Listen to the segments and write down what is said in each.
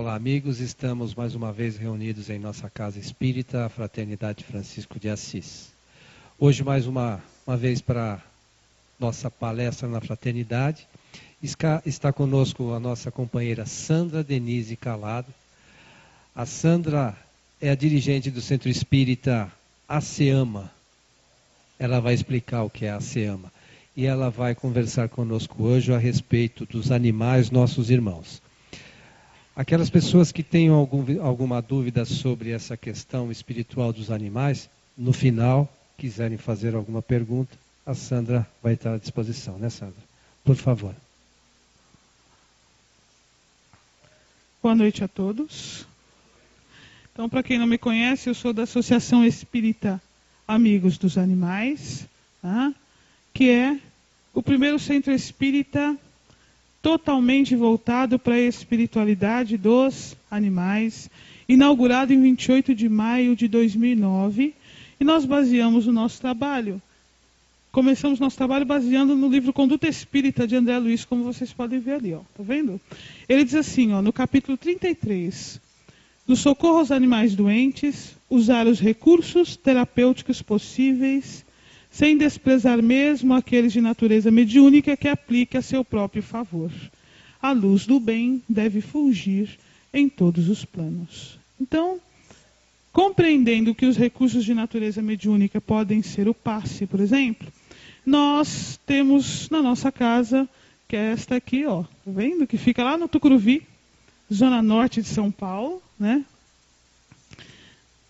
Olá, amigos. Estamos mais uma vez reunidos em nossa casa espírita, a Fraternidade Francisco de Assis. Hoje, mais uma vez, para nossa palestra na Fraternidade, está conosco a nossa companheira Sandra Denise Calado. A Sandra é a dirigente do Centro Espírita ASEAMA. Ela vai explicar o que é a ASEAMA. E ela vai conversar conosco hoje a respeito dos animais, nossos irmãos. Aquelas pessoas que tenham alguma dúvida sobre essa questão espiritual dos animais, no final, quiserem fazer alguma pergunta, a Sandra vai estar à disposição, né, Sandra? Por favor. Boa noite a todos. Então, para quem não me conhece, eu sou da Associação Espírita Amigos dos Animais, tá? Que é o primeiro centro espírita totalmente voltado para a espiritualidade dos animais, inaugurado em 28 de maio de 2009, e nós baseamos o nosso trabalho. Começamos nosso trabalho baseando no livro Conduta Espírita de André Luiz, como vocês podem ver ali, ó, tá vendo? Ele diz assim, ó, no capítulo 33, no socorro aos animais doentes, usar os recursos terapêuticos possíveis, sem desprezar mesmo aqueles de natureza mediúnica que aplique a seu próprio favor. A luz do bem deve fulgir em todos os planos. Então, compreendendo que os recursos de natureza mediúnica podem ser o passe, por exemplo, nós temos na nossa casa, que é esta aqui, ó, tá vendo? Que fica lá no Tucuruvi, zona norte de São Paulo, né?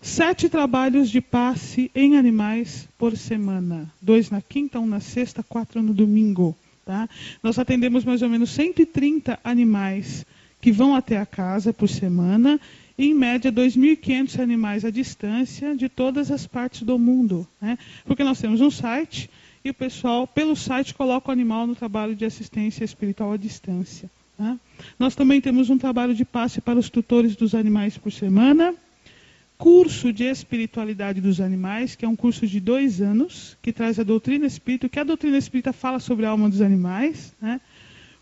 7 trabalhos de passe em animais por semana. 2 na quinta, 1 na sexta, 4 no domingo. Tá? Nós atendemos mais ou menos 130 animais que vão até a casa por semana. E, em média, 2.500 animais à distância de todas as partes do mundo. Né? Porque nós temos um site e o pessoal, pelo site, coloca o animal no trabalho de assistência espiritual à distância. Tá? Nós também temos um trabalho de passe para os tutores dos animais por semana. Curso de espiritualidade dos animais, que é um curso de 2 anos, que traz a doutrina espírita, que a doutrina espírita fala sobre a alma dos animais. Né?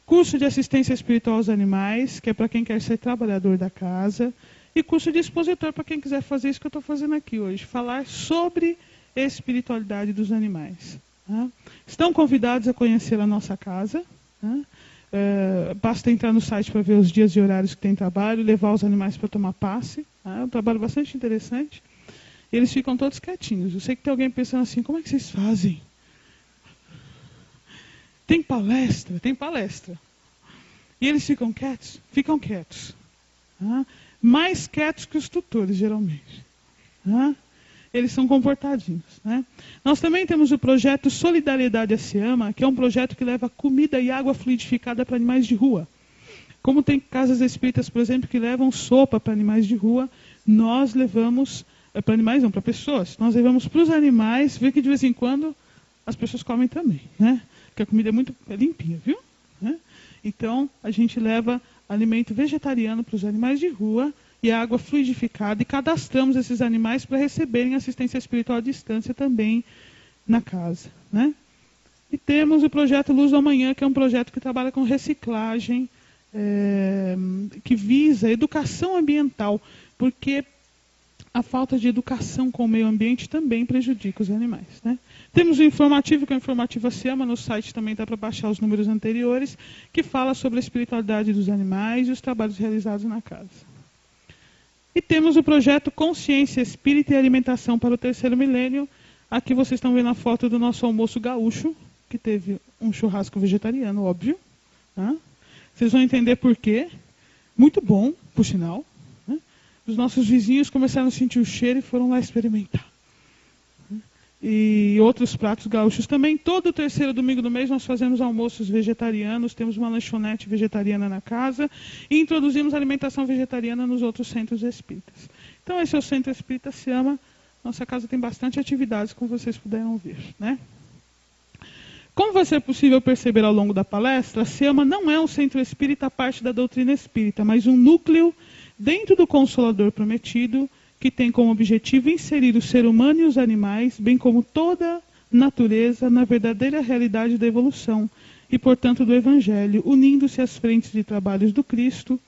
Curso de assistência espiritual aos animais, que é para quem quer ser trabalhador da casa. E curso de expositor, para quem quiser fazer isso que eu estou fazendo aqui hoje, falar sobre a espiritualidade dos animais. Tá? Estão convidados a conhecer a nossa casa. Tá? Basta entrar no site para ver os dias e horários que tem trabalho, levar os animais para tomar passe. É um trabalho bastante interessante. E eles ficam todos quietinhos. Eu sei que tem alguém pensando assim, como é que vocês fazem? Tem palestra? Tem palestra. E eles ficam quietos? Ficam quietos. Mais quietos que os tutores, geralmente. Eles são comportadinhos. Né? Nós também temos o projeto Solidariedade ASEAMA, que é um projeto que leva comida e água fluidificada para animais de rua. Como tem casas espíritas, por exemplo, que levam sopa para animais de rua, nós levamos, para animais não, para pessoas, nós levamos para os animais, vê que de vez em quando as pessoas comem também, né? Porque a comida é limpinha, viu? Né? Então, a gente leva alimento vegetariano para os animais de rua e água fluidificada, e cadastramos esses animais para receberem assistência espiritual à distância também na casa. Né? E temos o projeto Luz do Amanhã, que é um projeto que trabalha com reciclagem, que visa educação ambiental, porque a falta de educação com o meio ambiente também prejudica os animais. Né? Temos o informativo, que é o informativo ASEAMA, no site também dá para baixar os números anteriores, que fala sobre a espiritualidade dos animais e os trabalhos realizados na casa. E temos o projeto Consciência Espírita e Alimentação para o Terceiro Milênio. Aqui vocês estão vendo a foto do nosso almoço gaúcho, que teve um churrasco vegetariano, óbvio. Tá? Vocês vão entender por quê. Muito bom, por sinal. Né? Os nossos vizinhos começaram a sentir o cheiro e foram lá experimentar. E outros pratos gaúchos também. Todo o terceiro domingo do mês nós fazemos almoços vegetarianos, temos uma lanchonete vegetariana na casa e introduzimos alimentação vegetariana nos outros centros espíritas. Então esse é o Centro Espírita ASEAMA. Nossa casa tem bastante atividades, como vocês puderam ver. Né? Como vai ser possível perceber ao longo da palestra, a ASEAMA não é um centro espírita à parte da doutrina espírita, mas um núcleo dentro do Consolador Prometido, que tem como objetivo inserir o ser humano e os animais, bem como toda natureza, na verdadeira realidade da evolução e, portanto, do Evangelho, unindo-se às frentes de trabalhos do Cristo,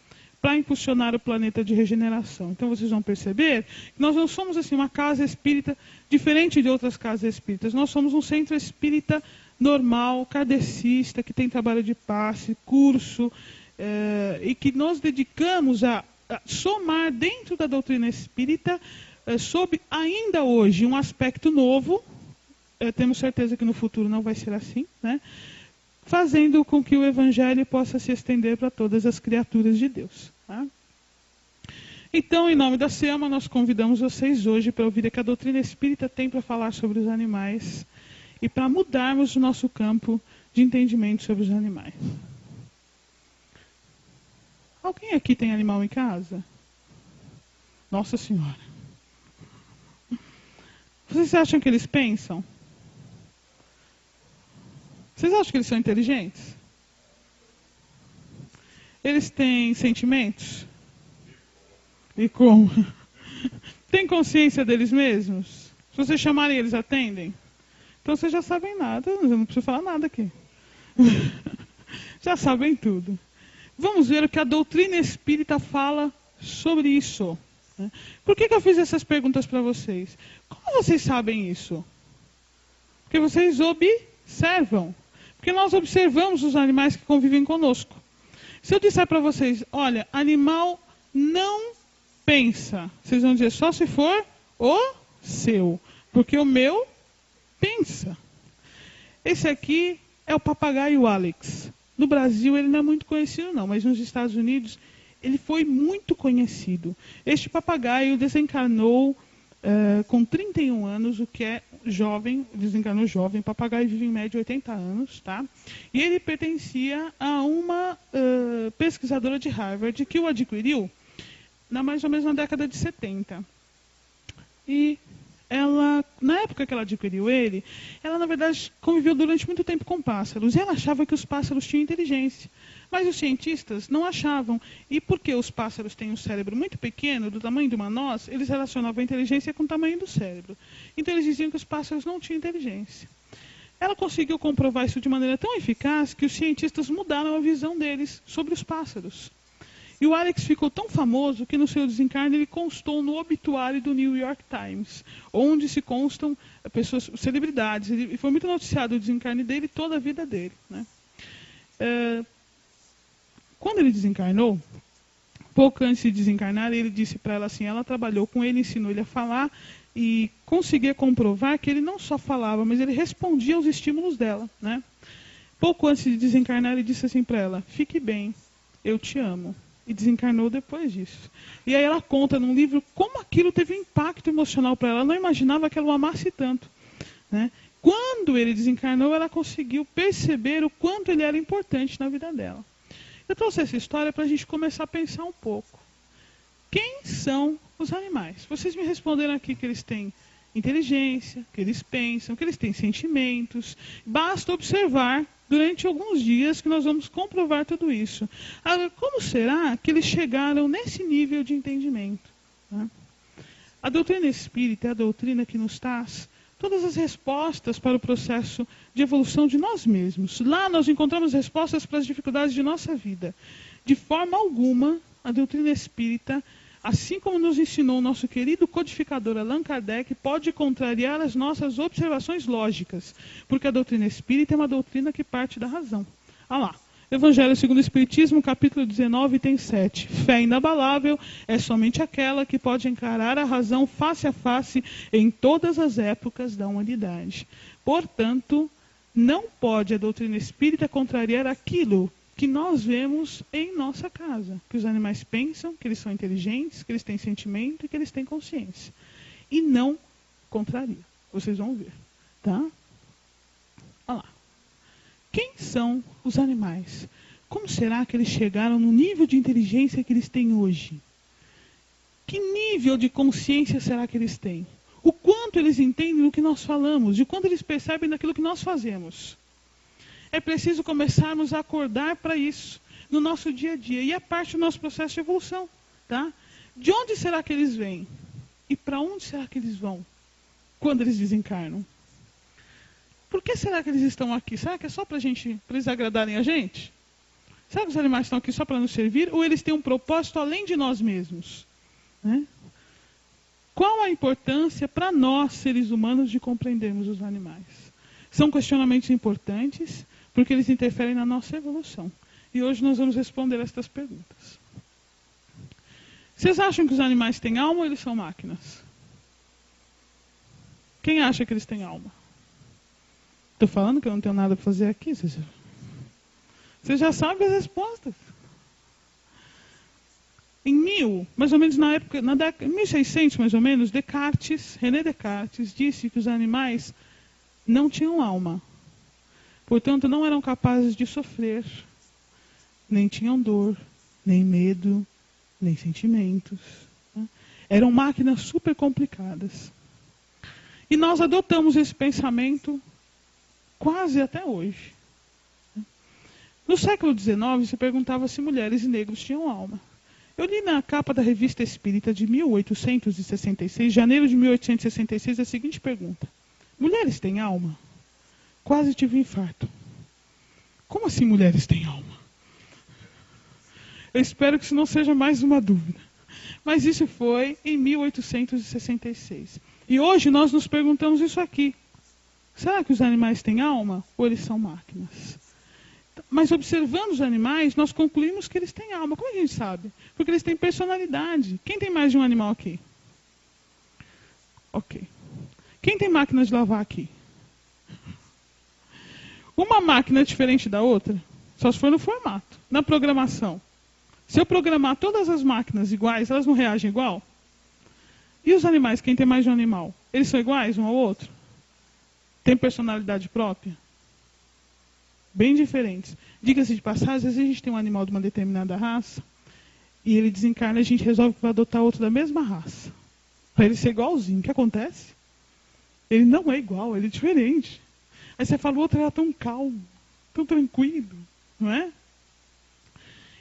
para impulsionar o planeta de regeneração. Então vocês vão perceber que nós não somos assim uma casa espírita diferente de outras casas espíritas. Nós somos um centro espírita normal, kardecista, que tem trabalho de passe, curso, e que nos dedicamos a somar dentro da doutrina espírita, sob ainda hoje um aspecto novo. Temos certeza que no futuro não vai ser assim, né? Fazendo com que o Evangelho possa se estender para todas as criaturas de Deus. Tá? Então, em nome da SEAMA, nós convidamos vocês hoje para ouvir o que a doutrina espírita tem para falar sobre os animais e para mudarmos o nosso campo de entendimento sobre os animais. Alguém aqui tem animal em casa? Nossa Senhora. Vocês acham que eles pensam? Vocês acham que eles são inteligentes? Eles têm sentimentos? E como? Tem consciência deles mesmos? Se vocês chamarem, eles atendem? Então vocês já sabem nada, eu não preciso falar nada aqui. Já sabem tudo. Vamos ver o que a doutrina espírita fala sobre isso. Por que eu fiz essas perguntas para vocês? Como vocês sabem isso? Porque vocês observam. Porque nós observamos os animais que convivem conosco. Se eu disser para vocês, olha, animal não pensa, vocês vão dizer só se for o seu. Porque o meu pensa. Esse aqui é o papagaio Alex. No Brasil ele não é muito conhecido não, mas nos Estados Unidos ele foi muito conhecido. Este papagaio desencarnou com 31 anos, o que é jovem, desencarnou jovem. O papagaio vive em média 80 anos, tá? E ele pertencia a uma pesquisadora de Harvard que o adquiriu mais ou menos na década de 70. E ela, na época que ela adquiriu ele, ela na verdade conviveu durante muito tempo com pássaros. E ela achava que os pássaros tinham inteligência. Mas os cientistas não achavam. E porque os pássaros têm um cérebro muito pequeno, do tamanho de uma noz, eles relacionavam a inteligência com o tamanho do cérebro. Então eles diziam que os pássaros não tinham inteligência. Ela conseguiu comprovar isso de maneira tão eficaz que os cientistas mudaram a visão deles sobre os pássaros. E o Alex ficou tão famoso que no seu desencarne ele constou no obituário do New York Times, onde se constam pessoas, celebridades. E foi muito noticiado o desencarne dele e toda a vida dele, né? Quando ele desencarnou, pouco antes de desencarnar, ele disse para ela assim, ela trabalhou com ele, ensinou ele a falar e conseguia comprovar que ele não só falava, mas ele respondia aos estímulos dela, né? Pouco antes de desencarnar, ele disse assim para ela, fique bem, eu te amo. E desencarnou depois disso. E aí ela conta num livro como aquilo teve um impacto emocional para ela. Ela não imaginava que ela o amasse tanto, né? Quando ele desencarnou, ela conseguiu perceber o quanto ele era importante na vida dela. Eu trouxe essa história para a gente começar a pensar um pouco. Quem são os animais? Vocês me responderam aqui que eles têm inteligência, que eles pensam, que eles têm sentimentos. Basta observar durante alguns dias que nós vamos comprovar tudo isso. Agora, como será que eles chegaram nesse nível de entendimento? Né? A doutrina espírita é a doutrina que nos traz todas as respostas para o processo de evolução de nós mesmos. Lá nós encontramos respostas para as dificuldades de nossa vida. De forma alguma, a doutrina espírita, assim como nos ensinou o nosso querido codificador Allan Kardec, pode contrariar as nossas observações lógicas, porque a doutrina espírita é uma doutrina que parte da razão. Olha lá. Evangelho segundo o Espiritismo, capítulo 19, item 7. Fé inabalável é somente aquela que pode encarar a razão face a face em todas as épocas da humanidade. Portanto, não pode a doutrina espírita contrariar aquilo que nós vemos em nossa casa. Que os animais pensam, que eles são inteligentes, que eles têm sentimento e que eles têm consciência. E não contraria. Vocês vão ver. Tá? Olha lá. Quem são os animais? Como será que eles chegaram no nível de inteligência que eles têm hoje? Que nível de consciência será que eles têm? O quanto eles entendem do que nós falamos? De quanto eles percebem daquilo que nós fazemos? É preciso começarmos a acordar para isso no nosso dia a dia. E é parte do nosso processo de evolução. Tá? De onde será que eles vêm? E para onde será que eles vão quando eles desencarnam? Por que será que eles estão aqui? Será que é só para eles agradarem a gente? Será que os animais estão aqui só para nos servir ou eles têm um propósito além de nós mesmos? Né? Qual a importância para nós, seres humanos, de compreendermos os animais? São questionamentos importantes porque eles interferem na nossa evolução. E hoje nós vamos responder estas perguntas. Vocês acham que os animais têm alma ou eles são máquinas? Quem acha que eles têm alma? Estou falando que eu não tenho nada para fazer aqui. Você já sabe as respostas. Mais ou menos na época, na década 1600 mais ou menos, René Descartes disse que os animais não tinham alma. Portanto, não eram capazes de sofrer, nem tinham dor, nem medo, nem sentimentos. Né? Eram máquinas super complicadas. E nós adotamos esse pensamento quase até hoje. No século XIX, se perguntava se mulheres e negros tinham alma. Eu li na capa da Revista Espírita de 1866, janeiro de 1866, a seguinte pergunta: mulheres têm alma? Quase tive um infarto. Como assim mulheres têm alma? Eu espero que isso não seja mais uma dúvida. Mas isso foi em 1866. E hoje nós nos perguntamos isso aqui. Será que os animais têm alma ou eles são máquinas? Mas observando os animais, nós concluímos que eles têm alma. Como é que a gente sabe? Porque eles têm personalidade. Quem tem mais de um animal aqui? Ok. Quem tem máquina de lavar aqui? Uma máquina é diferente da outra? Só se for no formato. Na programação. Se eu programar todas as máquinas iguais, elas não reagem igual? E os animais, quem tem mais de um animal? Eles são iguais um ao outro? Tem personalidade própria? Bem diferentes. Diga-se de passagem, às vezes a gente tem um animal de uma determinada raça e ele desencarna e a gente resolve que vai adotar outro da mesma raça. Para ele ser igualzinho. O que acontece? Ele não é igual, ele é diferente. Aí você fala, o outro era tão calmo, tão tranquilo, não é?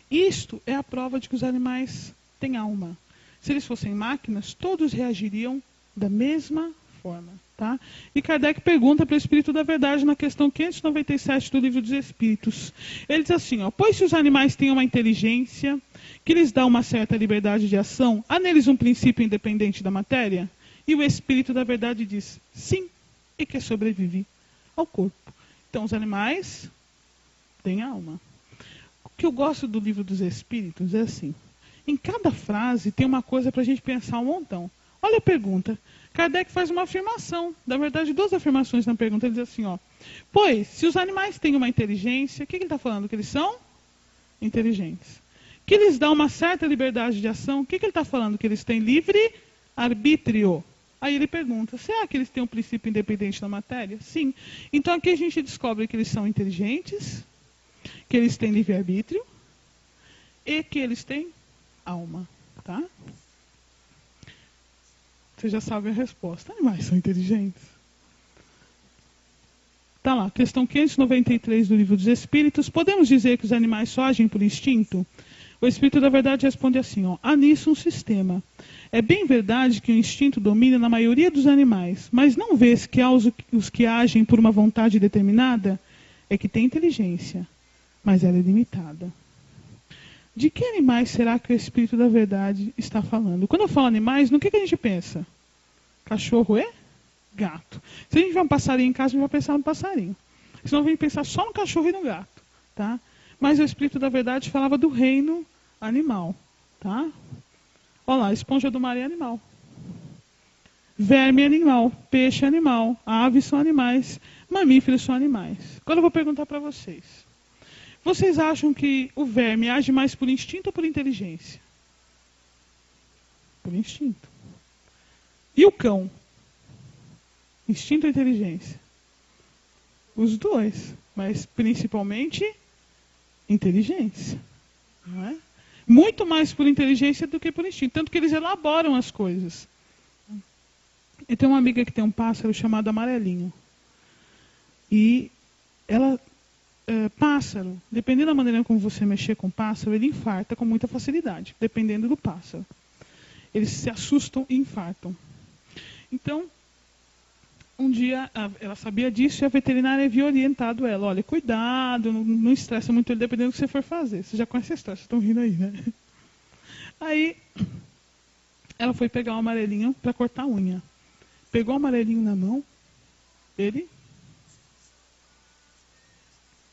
Isto é a prova de que os animais têm alma. Se eles fossem máquinas, todos reagiriam da mesma forma. Tá? E Kardec pergunta para o Espírito da Verdade na questão 597 do Livro dos Espíritos. Ele diz assim, pois se os animais têm uma inteligência que lhes dá uma certa liberdade de ação, há neles um princípio independente da matéria? E o Espírito da Verdade diz, sim, e que sobrevive ao corpo. Então os animais têm alma. O que eu gosto do Livro dos Espíritos é assim, em cada frase tem uma coisa para a gente pensar um montão. Olha a pergunta. Kardec faz uma afirmação, na verdade 2 afirmações na pergunta, ele diz assim, pois, se os animais têm uma inteligência, o que ele está falando? Que eles são inteligentes. Que lhes dá uma certa liberdade de ação, o que ele está falando? Que eles têm livre arbítrio. Aí ele pergunta, será que eles têm um princípio independente da matéria? Sim. Então aqui a gente descobre que eles são inteligentes, que eles têm livre arbítrio e que eles têm alma, tá? Você já sabe a resposta. Animais são inteligentes. Está lá, questão 593 do Livro dos Espíritos. Podemos dizer que os animais só agem por instinto? O Espírito da Verdade responde assim, há nisso um sistema. É bem verdade que o instinto domina na maioria dos animais, mas não vês que há os que agem por uma vontade determinada? É que tem inteligência, mas ela é limitada. De que animais será que o Espírito da Verdade está falando? Quando eu falo animais, no que a gente pensa? Cachorro e gato. Se a gente vê um passarinho em casa, a gente vai pensar no passarinho. Senão vem pensar só no cachorro e no gato. Tá? Mas o Espírito da Verdade falava do reino animal. Tá? Olha lá, esponja do mar é animal. Verme é animal. Peixe é animal. Aves são animais. Mamíferos são animais. Agora eu vou perguntar para vocês. Vocês acham que o verme age mais por instinto ou por inteligência? Por instinto. E o cão? Instinto ou inteligência? Os dois, mas principalmente inteligência. Não é? Muito mais por inteligência do que por instinto. Tanto que eles elaboram as coisas. Eu tenho uma amiga que tem um pássaro chamado Amarelinho. E ela... pássaro, dependendo da maneira como você mexer com o pássaro, ele infarta com muita facilidade, dependendo do pássaro. Eles se assustam e infartam. Então, um dia, ela sabia disso e a veterinária havia orientado ela. Olha, cuidado, não estressa muito ele, dependendo do que você for fazer. Você já conhece a história, vocês estão rindo aí, né? Aí, ela foi pegar o amarelinho para cortar a unha. Pegou o amarelinho na mão, ele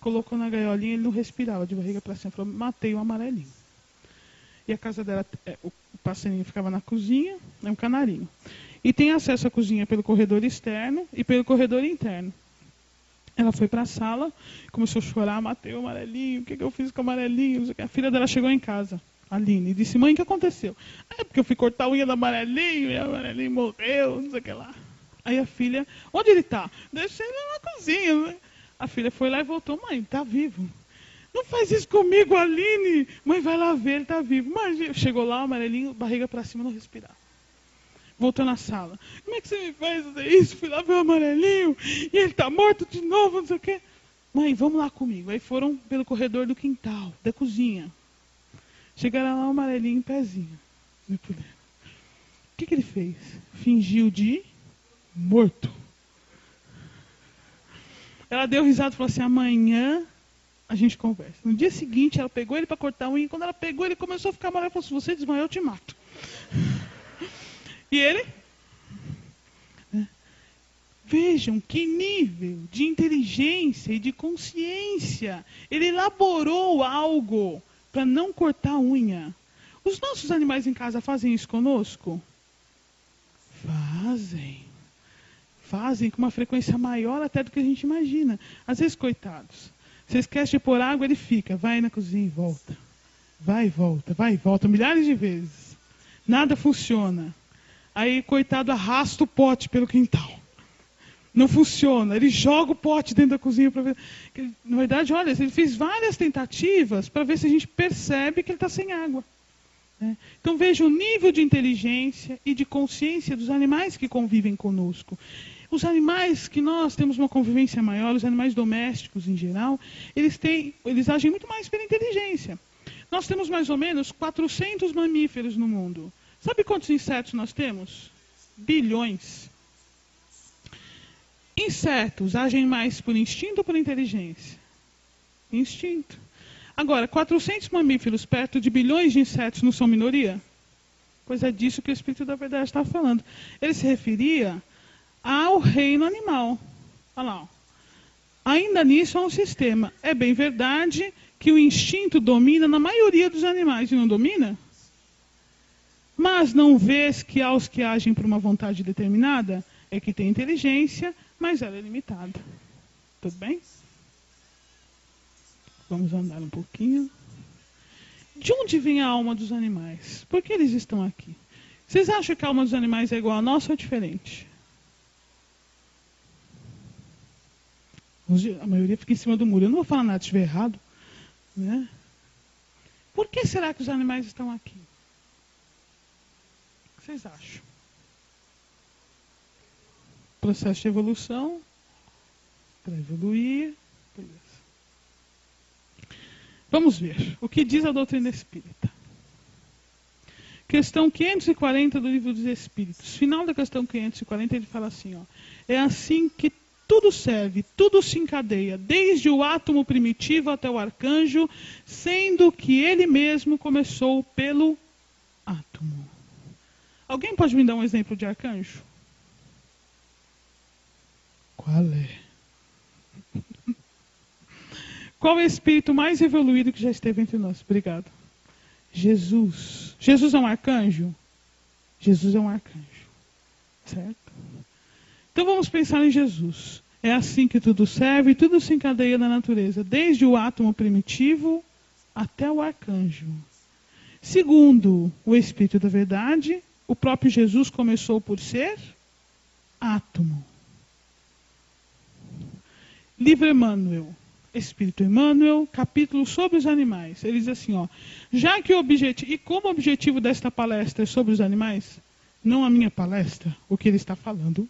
colocou na gaiolinha, ele não respirava, de barriga para cima. Falou, matei o amarelinho. E a casa dela, o passarinho ficava na cozinha, é um canarinho. E tem acesso à cozinha pelo corredor externo e pelo corredor interno. Ela foi para a sala, começou a chorar, matei o amarelinho, o que eu fiz com o amarelinho? A filha dela chegou em casa, a Aline, e disse, mãe, o que aconteceu? Porque eu fui cortar a unha do amarelinho, e o amarelinho morreu, não sei o que lá. Aí a filha, onde ele está? Deixei ele na cozinha, né? A filha foi lá e voltou, mãe, ele está vivo. Não faz isso comigo, Aline. Mãe, vai lá ver, ele está vivo. Imagina. Chegou lá, o amarelinho, barriga para cima, não respirava. Voltou na sala. Como é que você me faz fazer isso? Fui lá ver o amarelinho e ele está morto de novo, não sei o quê. Mãe, vamos lá comigo. Aí foram pelo corredor do quintal, da cozinha. Chegaram lá, o amarelinho em pezinho. O que ele fez? Fingiu de morto. Ela deu risada e falou assim, amanhã a gente conversa. No dia seguinte, ela pegou ele para cortar a unha. Quando ela pegou, ele começou a ficar amarelo. Ela falou, se você desmaiar, eu te mato. E ele? Vejam que nível de inteligência e de consciência. Ele elaborou algo para não cortar a unha. Os nossos animais em casa fazem isso conosco? Fazem com uma frequência maior até do que a gente imagina. Às vezes, coitados, você esquece de pôr água, ele fica, vai na cozinha e volta. Vai e volta, milhares de vezes. Nada funciona. Aí, coitado, arrasta o pote pelo quintal. Não funciona. Ele joga o pote dentro da cozinha para ver. Na verdade, olha, ele fez várias tentativas para ver se a gente percebe que ele está sem água. Então, veja o nível de inteligência e de consciência dos animais que convivem conosco. Os animais que nós temos uma convivência maior, os animais domésticos em geral, eles agem muito mais pela inteligência. Nós temos mais ou menos 400 mamíferos no mundo. Sabe quantos insetos nós temos? Bilhões. Insetos agem mais por instinto ou por inteligência? Instinto. Agora, 400 mamíferos perto de bilhões de insetos não são minoria? Pois é disso que o Espírito da Verdade está falando. Ele se referia ao reino animal. Olha lá. Ainda nisso há um sistema. É bem verdade que o instinto domina na maioria dos animais e não domina? Mas não vês que há os que agem por uma vontade determinada? É que tem inteligência, mas ela é limitada. Tudo bem? Vamos andar um pouquinho. De onde vem a alma dos animais? Por que eles estão aqui? Vocês acham que a alma dos animais é igual a nossa ou diferente? A maioria fica em cima do muro. Eu não vou falar nada se estiver errado. Né? Por que será que os animais estão aqui? O que vocês acham? Processo de evolução. Para evoluir. Beleza. Vamos ver o que diz a doutrina espírita. Questão 540 do Livro dos Espíritos. Final da questão 540 ele fala assim, ó, é assim que tudo serve, tudo se encadeia, desde o átomo primitivo até o arcanjo, sendo que ele mesmo começou pelo átomo. Alguém pode me dar um exemplo de arcanjo? Qual é? Qual é o espírito mais evoluído que já esteve entre nós? Obrigado. Jesus. Jesus é um arcanjo? Jesus é um arcanjo. Certo? Então vamos pensar em Jesus. É assim que tudo serve e tudo se encadeia na natureza, desde o átomo primitivo até o arcanjo. Segundo o Espírito da Verdade, o próprio Jesus começou por ser átomo. Livro Emmanuel. Espírito Emmanuel, capítulo sobre os animais. Ele diz assim, ó, já que o objetivo, e como o objetivo desta palestra é sobre os animais, não a minha palestra, o que ele está falando,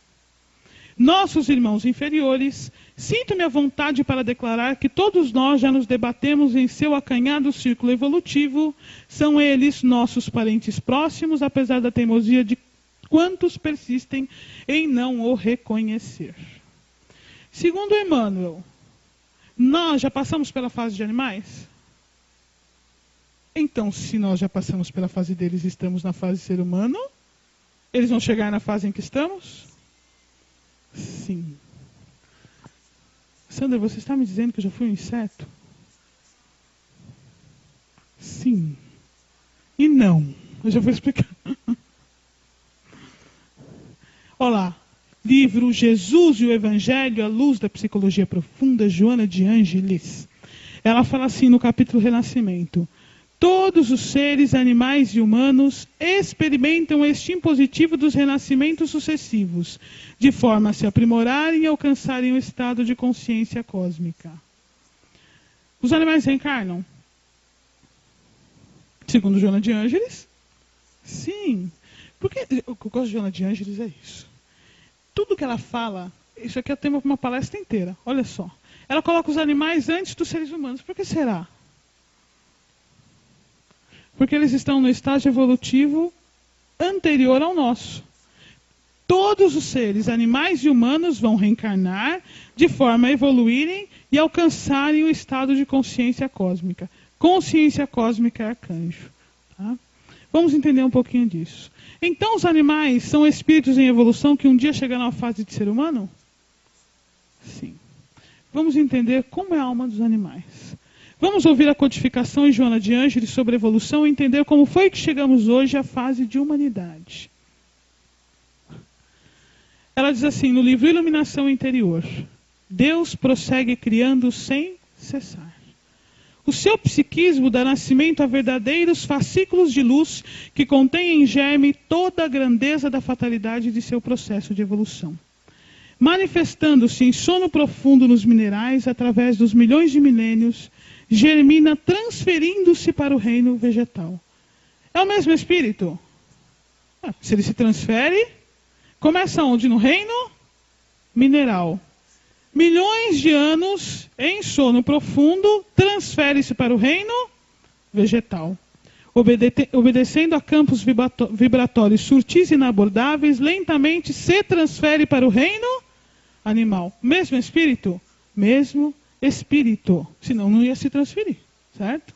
nossos irmãos inferiores, sinto-me à vontade para declarar que todos nós já nos debatemos em seu acanhado círculo evolutivo, são eles nossos parentes próximos, apesar da teimosia de quantos persistem em não o reconhecer. Segundo Emmanuel, nós já passamos pela fase de animais? Então, se nós já passamos pela fase deles e estamos na fase ser humano, eles vão chegar na fase em que estamos? Sim. Sandra, você está me dizendo que eu já fui um inseto? Sim. E não. Eu já vou explicar. Olá. Livro Jesus e o Evangelho à luz da psicologia profunda, Joana de Ângeles. Ela fala assim no capítulo Renascimento. Todos os seres, animais e humanos experimentam este impositivo dos renascimentos sucessivos, de forma a se aprimorarem e alcançarem o estado de consciência cósmica. Os animais reencarnam? Segundo Joana de Ângeles? Sim. Porque eu gosto de Joana de Ângeles é isso. Tudo que ela fala, isso aqui é tema para uma palestra inteira, olha só. Ela coloca os animais antes dos seres humanos. Por que será? Porque eles estão no estágio evolutivo anterior ao nosso. Todos os seres, animais e humanos, vão reencarnar de forma a evoluírem e alcançarem o estado de consciência cósmica. Consciência cósmica é arcanjo. Tá? Vamos entender um pouquinho disso. Então, os animais são espíritos em evolução que um dia chegarão à fase de ser humano? Sim. Vamos entender como é a alma dos animais. Vamos ouvir a codificação de Joana de Ângeles sobre evolução e entender como foi que chegamos hoje à fase de humanidade. Ela diz assim, no livro Iluminação Interior, Deus prossegue criando sem cessar. O seu psiquismo dá nascimento a verdadeiros fascículos de luz que contêm em germe toda a grandeza da fatalidade de seu processo de evolução. Manifestando-se em sono profundo nos minerais, através dos milhões de milênios, germina transferindo-se para o reino vegetal. É o mesmo espírito? Se ele se transfere, começa onde? No reino mineral. Milhões de anos em sono profundo, transfere-se para o reino vegetal. Obedecendo a campos vibratórios surtis e inabordáveis, lentamente se transfere para o reino animal. Mesmo espírito? Mesmo espírito. Senão não ia se transferir, certo?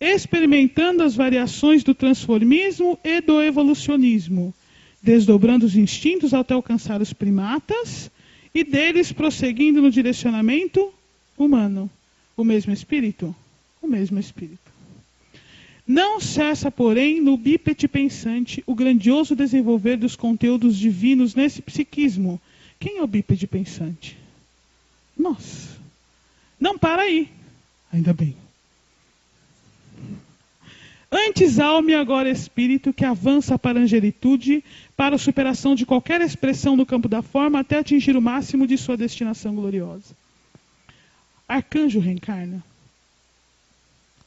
Experimentando as variações do transformismo e do evolucionismo, desdobrando os instintos até alcançar os primatas, e deles prosseguindo no direcionamento humano. O mesmo espírito? O mesmo espírito. Não cessa, porém, no bípede pensante o grandioso desenvolver dos conteúdos divinos nesse psiquismo. Quem é o bípede pensante? Nós. Não para aí. Ainda bem. Antes alma e agora espírito que avança para a angelitude, para a superação de qualquer expressão no campo da forma, até atingir o máximo de sua destinação gloriosa. Arcanjo reencarna?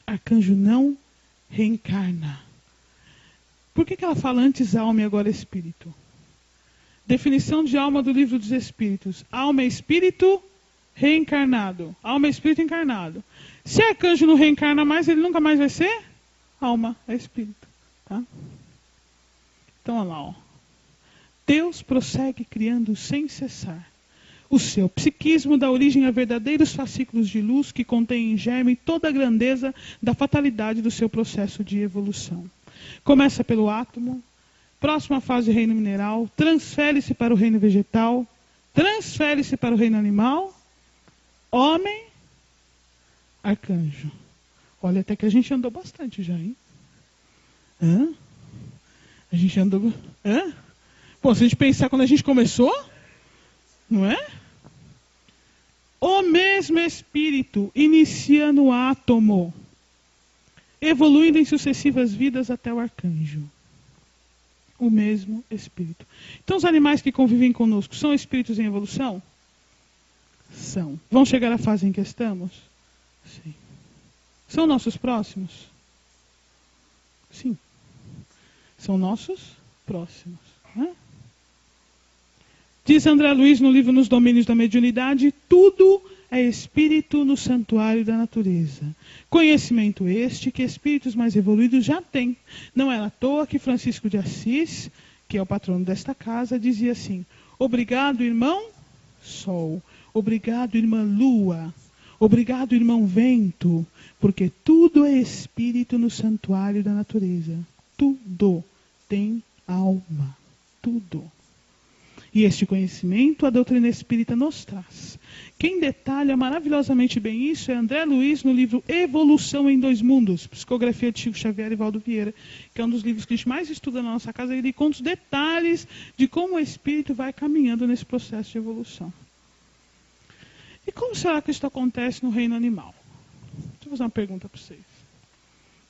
Arcanjo não reencarna. Por que ela fala antes alma e agora espírito? Definição de alma do Livro dos Espíritos. Alma é espírito reencarnado. Alma é espírito encarnado. Se arcanjo não reencarna mais, ele nunca mais vai ser? Alma é espírito. Tá? Então, olha lá. Ó. Deus prossegue criando sem cessar. O seu psiquismo dá origem a verdadeiros fascículos de luz que contêm em germe toda a grandeza da fatalidade do seu processo de evolução. Começa pelo átomo, próxima fase reino mineral, transfere-se para o reino vegetal, transfere-se para o reino animal, homem, arcanjo. Olha, até que a gente andou bastante já, hein? Hã? A gente andou... Hã? Pô, se a gente pensar quando a gente começou, não é? O mesmo espírito inicia no átomo, evoluindo em sucessivas vidas até o arcanjo. O mesmo espírito. Então, os animais que convivem conosco são espíritos em evolução? São. Vão chegar à fase em que estamos? Sim. São nossos próximos? Sim. São nossos próximos. Né? Diz André Luiz no livro Nos Domínios da Mediunidade, tudo é espírito no santuário da natureza. Conhecimento este que espíritos mais evoluídos já têm. Não é à toa que Francisco de Assis, que é o patrono desta casa, dizia assim: obrigado, irmão Sol. Obrigado, irmã Lua. Obrigado, irmão Vento. Porque tudo é espírito no santuário da natureza. Tudo tem alma. Tudo. E este conhecimento a doutrina espírita nos traz. Quem detalha maravilhosamente bem isso é André Luiz no livro Evolução em Dois Mundos, psicografia de Chico Xavier e Valdo Vieira, que é um dos livros que a gente mais estuda na nossa casa. Ele conta os detalhes de como o espírito vai caminhando nesse processo de evolução. E como será que isso acontece no reino animal? Deixa eu fazer uma pergunta para vocês.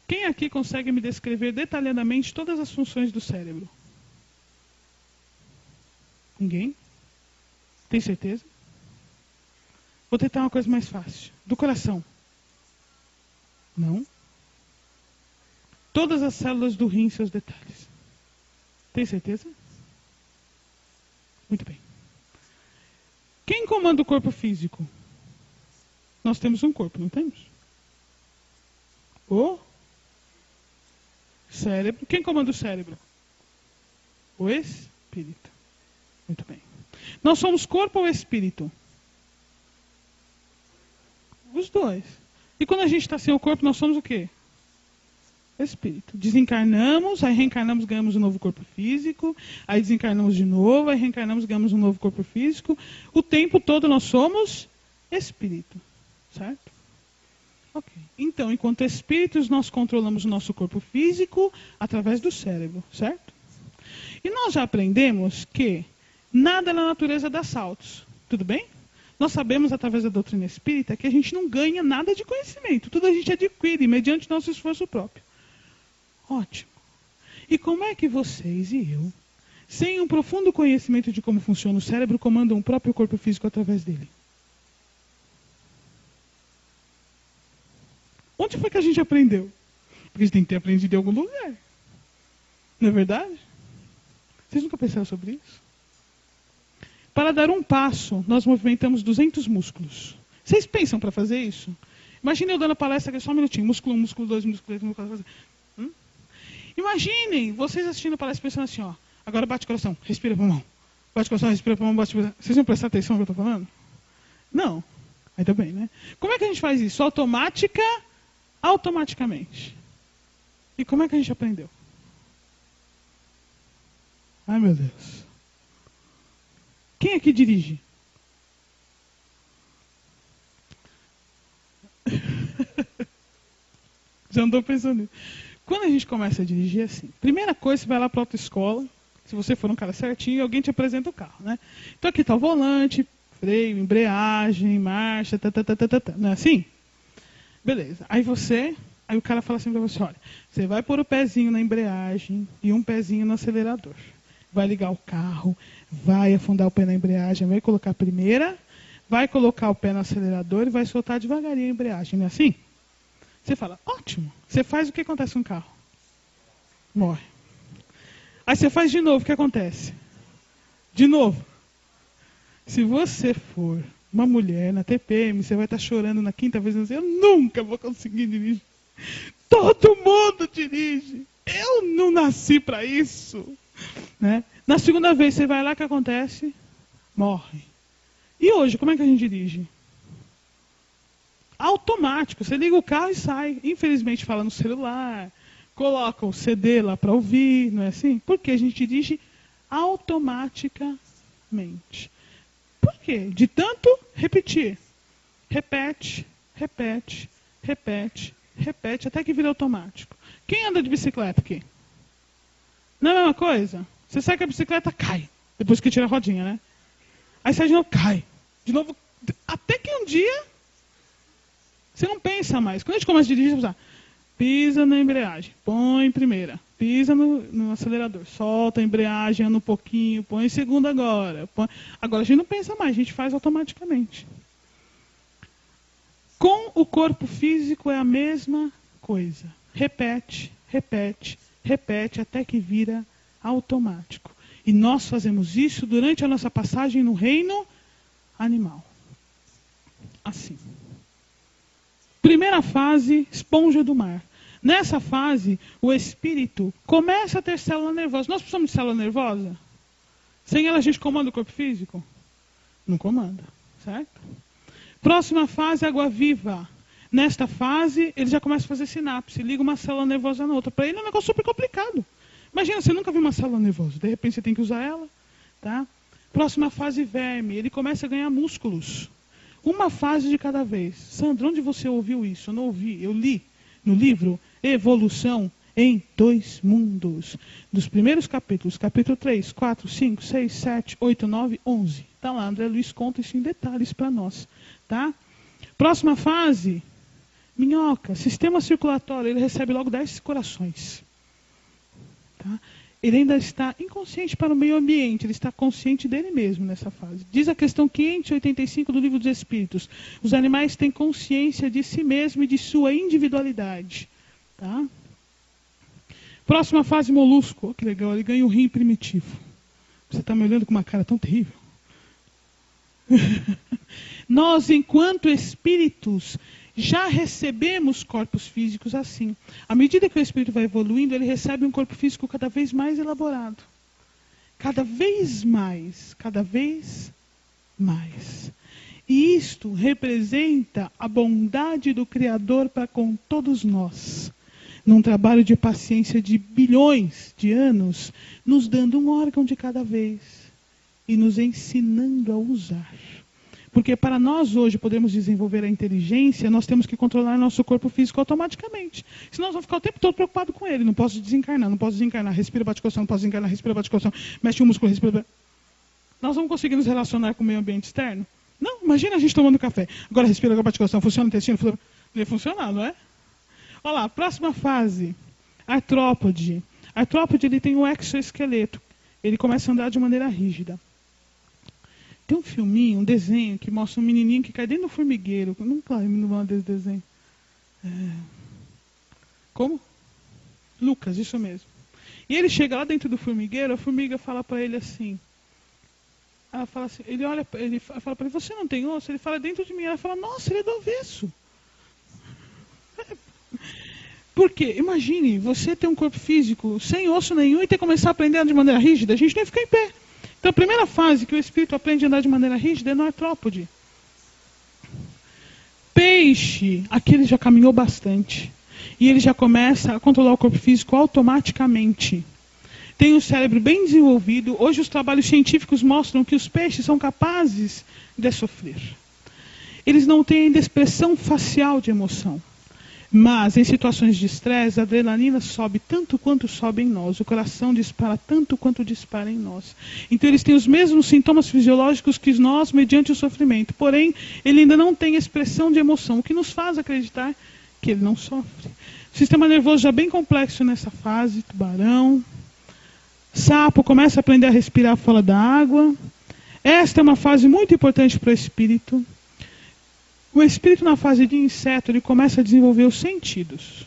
Quem aqui consegue me descrever detalhadamente todas as funções do cérebro? Ninguém? Tem certeza? Vou tentar uma coisa mais fácil. Do coração? Não. Todas as células do rim, seus detalhes. Tem certeza? Muito bem. Quem comanda o corpo físico? Nós temos um corpo, não temos? O cérebro. Quem comanda o cérebro? O espírito. Muito bem. Nós somos corpo ou espírito? Os dois. E quando a gente está sem o corpo, nós somos o quê? Espírito. Desencarnamos, aí reencarnamos, ganhamos um novo corpo físico, aí desencarnamos de novo, aí reencarnamos, ganhamos um novo corpo físico. O tempo todo nós somos espírito. Certo? Ok. Então, enquanto espíritos, nós controlamos o nosso corpo físico através do cérebro. Certo? E nós já aprendemos que nada na natureza dá saltos. Tudo bem? Nós sabemos, através da doutrina espírita, que a gente não ganha nada de conhecimento. Tudo a gente adquire mediante nosso esforço próprio. Ótimo. E como é que vocês e eu, sem um profundo conhecimento de como funciona o cérebro, comandam o próprio corpo físico através dele? Onde foi que a gente aprendeu? Porque a gente tem que ter aprendido em algum lugar. Não é verdade? Vocês nunca pensaram sobre isso? Para dar um passo, nós movimentamos 200 músculos. Vocês pensam para fazer isso? Imaginem eu dando palestra aqui, só um minutinho. Músculo 1, músculo 2, músculo 3, músculo 4. Imaginem vocês assistindo a palestra pensando assim, ó. Agora bate o coração, respira pulmão. Bate o coração, respira pulmão, bate o coração. Vocês vão prestar atenção no que eu estou falando? Não. Ainda bem, né? Como é que a gente faz isso? Automaticamente. E como é que a gente aprendeu? Ai, meu Deus. Quem aqui dirige? Já andou pensando nisso. Quando a gente começa a dirigir assim, primeira coisa, você vai lá para a autoescola, se você for um cara certinho, alguém te apresenta o carro, né? Então aqui está o volante, freio, embreagem, marcha, não é assim? Beleza. Aí o cara fala assim para você, olha, você vai pôr o pezinho na embreagem e um pezinho no acelerador. Vai ligar o carro, vai afundar o pé na embreagem, vai colocar a primeira, vai colocar o pé no acelerador e vai soltar devagarinho a embreagem, não é assim? Você fala, ótimo. Você faz, o que acontece com o carro? Morre. Aí você faz de novo, o que acontece? De novo. Se você for uma mulher na TPM, você vai estar chorando na quinta vez, dizendo, eu nunca vou conseguir dirigir. Todo mundo dirige. Eu não nasci para isso. Né? Na segunda vez, você vai lá, o que acontece? Morre. E hoje, como é que a gente dirige? Automático. Você liga o carro e sai. Infelizmente, fala no celular, coloca o CD lá para ouvir, não é assim? Porque a gente dirige automaticamente. Por quê? De tanto repetir. Repete, repete, repete, repete, até que vira automático. Quem anda de bicicleta aqui? Não é a mesma coisa? Você sai com a bicicleta, cai. Depois que tira a rodinha, né? Aí sai de novo, cai. De novo, até que um dia, você não pensa mais. Quando a gente começa a dirigir, você pisa na embreagem, põe primeira. Pisa no acelerador, solta a embreagem, anda um pouquinho, põe segunda agora. Agora a gente não pensa mais, a gente faz automaticamente. Com o corpo físico é a mesma coisa. Repete, repete, repete, até que vira automático. E nós fazemos isso durante a nossa passagem no reino animal. Assim. Primeira fase, esponja do mar. Nessa fase, o espírito começa a ter célula nervosa. Nós precisamos de célula nervosa? Sem ela a gente comanda o corpo físico? Não comanda, certo? Próxima fase, água viva. Nesta fase, ele já começa a fazer sinapse, liga uma célula nervosa na outra. Para ele é um negócio super complicado. Imagina, você nunca viu uma célula nervosa, de repente você tem que usar ela. Tá? Próxima fase, verme. Ele começa a ganhar músculos. Uma fase de cada vez. Sandra, onde você ouviu isso? Eu não ouvi, eu li no livro Evolução em 2 Mundos. Dos primeiros capítulos, capítulo 3, 4, 5, 6, 7, 8, 9, 11. Está lá, André Luiz conta isso em detalhes para nós. Tá? Próxima fase, minhoca, sistema circulatório, ele recebe logo 10 corações. Tá? Ele ainda está inconsciente para o meio ambiente, ele está consciente dele mesmo nessa fase. Diz a questão 585 do Livro dos Espíritos. Os animais têm consciência de si mesmo e de sua individualidade. Tá? Próxima fase, molusco. Oh, que legal, ele ganha um rim primitivo. Você está me olhando com uma cara tão terrível. Nós, enquanto espíritos, já recebemos corpos físicos assim. À medida que o espírito vai evoluindo, ele recebe um corpo físico cada vez mais elaborado. Cada vez mais, cada vez mais. E isto representa a bondade do Criador para com todos nós. Num trabalho de paciência de bilhões de anos, nos dando um órgão de cada vez e nos ensinando a usar. Porque para nós hoje podermos desenvolver a inteligência, nós temos que controlar nosso corpo físico automaticamente. Senão nós vamos ficar o tempo todo preocupados com ele. Não posso desencarnar, respira, bate coração, não posso desencarnar, respira, bate coração, mexe o músculo, respira. Nós vamos conseguir nos relacionar com o meio ambiente externo? Não, imagina a gente tomando café. Agora respira, agora bate coração, funciona o intestino? Não ia funcionar, não é? Olha lá, próxima fase, artrópode. Artrópode, ele tem um exoesqueleto. Ele começa a andar de maneira rígida. Tem um filminho, um desenho, que mostra um menininho que cai dentro do formigueiro. Eu nunca lembro o nome desse desenho. Como? Lucas, isso mesmo. E ele chega lá dentro do formigueiro, a formiga fala para ele assim. Ela fala assim, ele olha, ele fala para ele, você não tem osso? Ele fala, dentro de mim. Ela fala, nossa, ele é do avesso. Por quê? Imagine, você ter um corpo físico sem osso nenhum e ter que começar a aprender a andar de maneira rígida, a gente nem fica em pé. Então a primeira fase que o espírito aprende a andar de maneira rígida é no artrópode. Peixe, aqui ele já caminhou bastante. E ele já começa a controlar o corpo físico automaticamente. Tem um cérebro bem desenvolvido. Hoje os trabalhos científicos mostram que os peixes são capazes de sofrer. Eles não têm ainda expressão facial de emoção. Mas, em situações de estresse, a adrenalina sobe tanto quanto sobe em nós. O coração dispara tanto quanto dispara em nós. Então, eles têm os mesmos sintomas fisiológicos que nós, mediante o sofrimento. Porém, ele ainda não tem expressão de emoção, o que nos faz acreditar que ele não sofre. O sistema nervoso já bem complexo nessa fase. Tubarão. Sapo começa a aprender a respirar fora da água. Esta é uma fase muito importante para o espírito. O espírito na fase de inseto, ele começa a desenvolver os sentidos.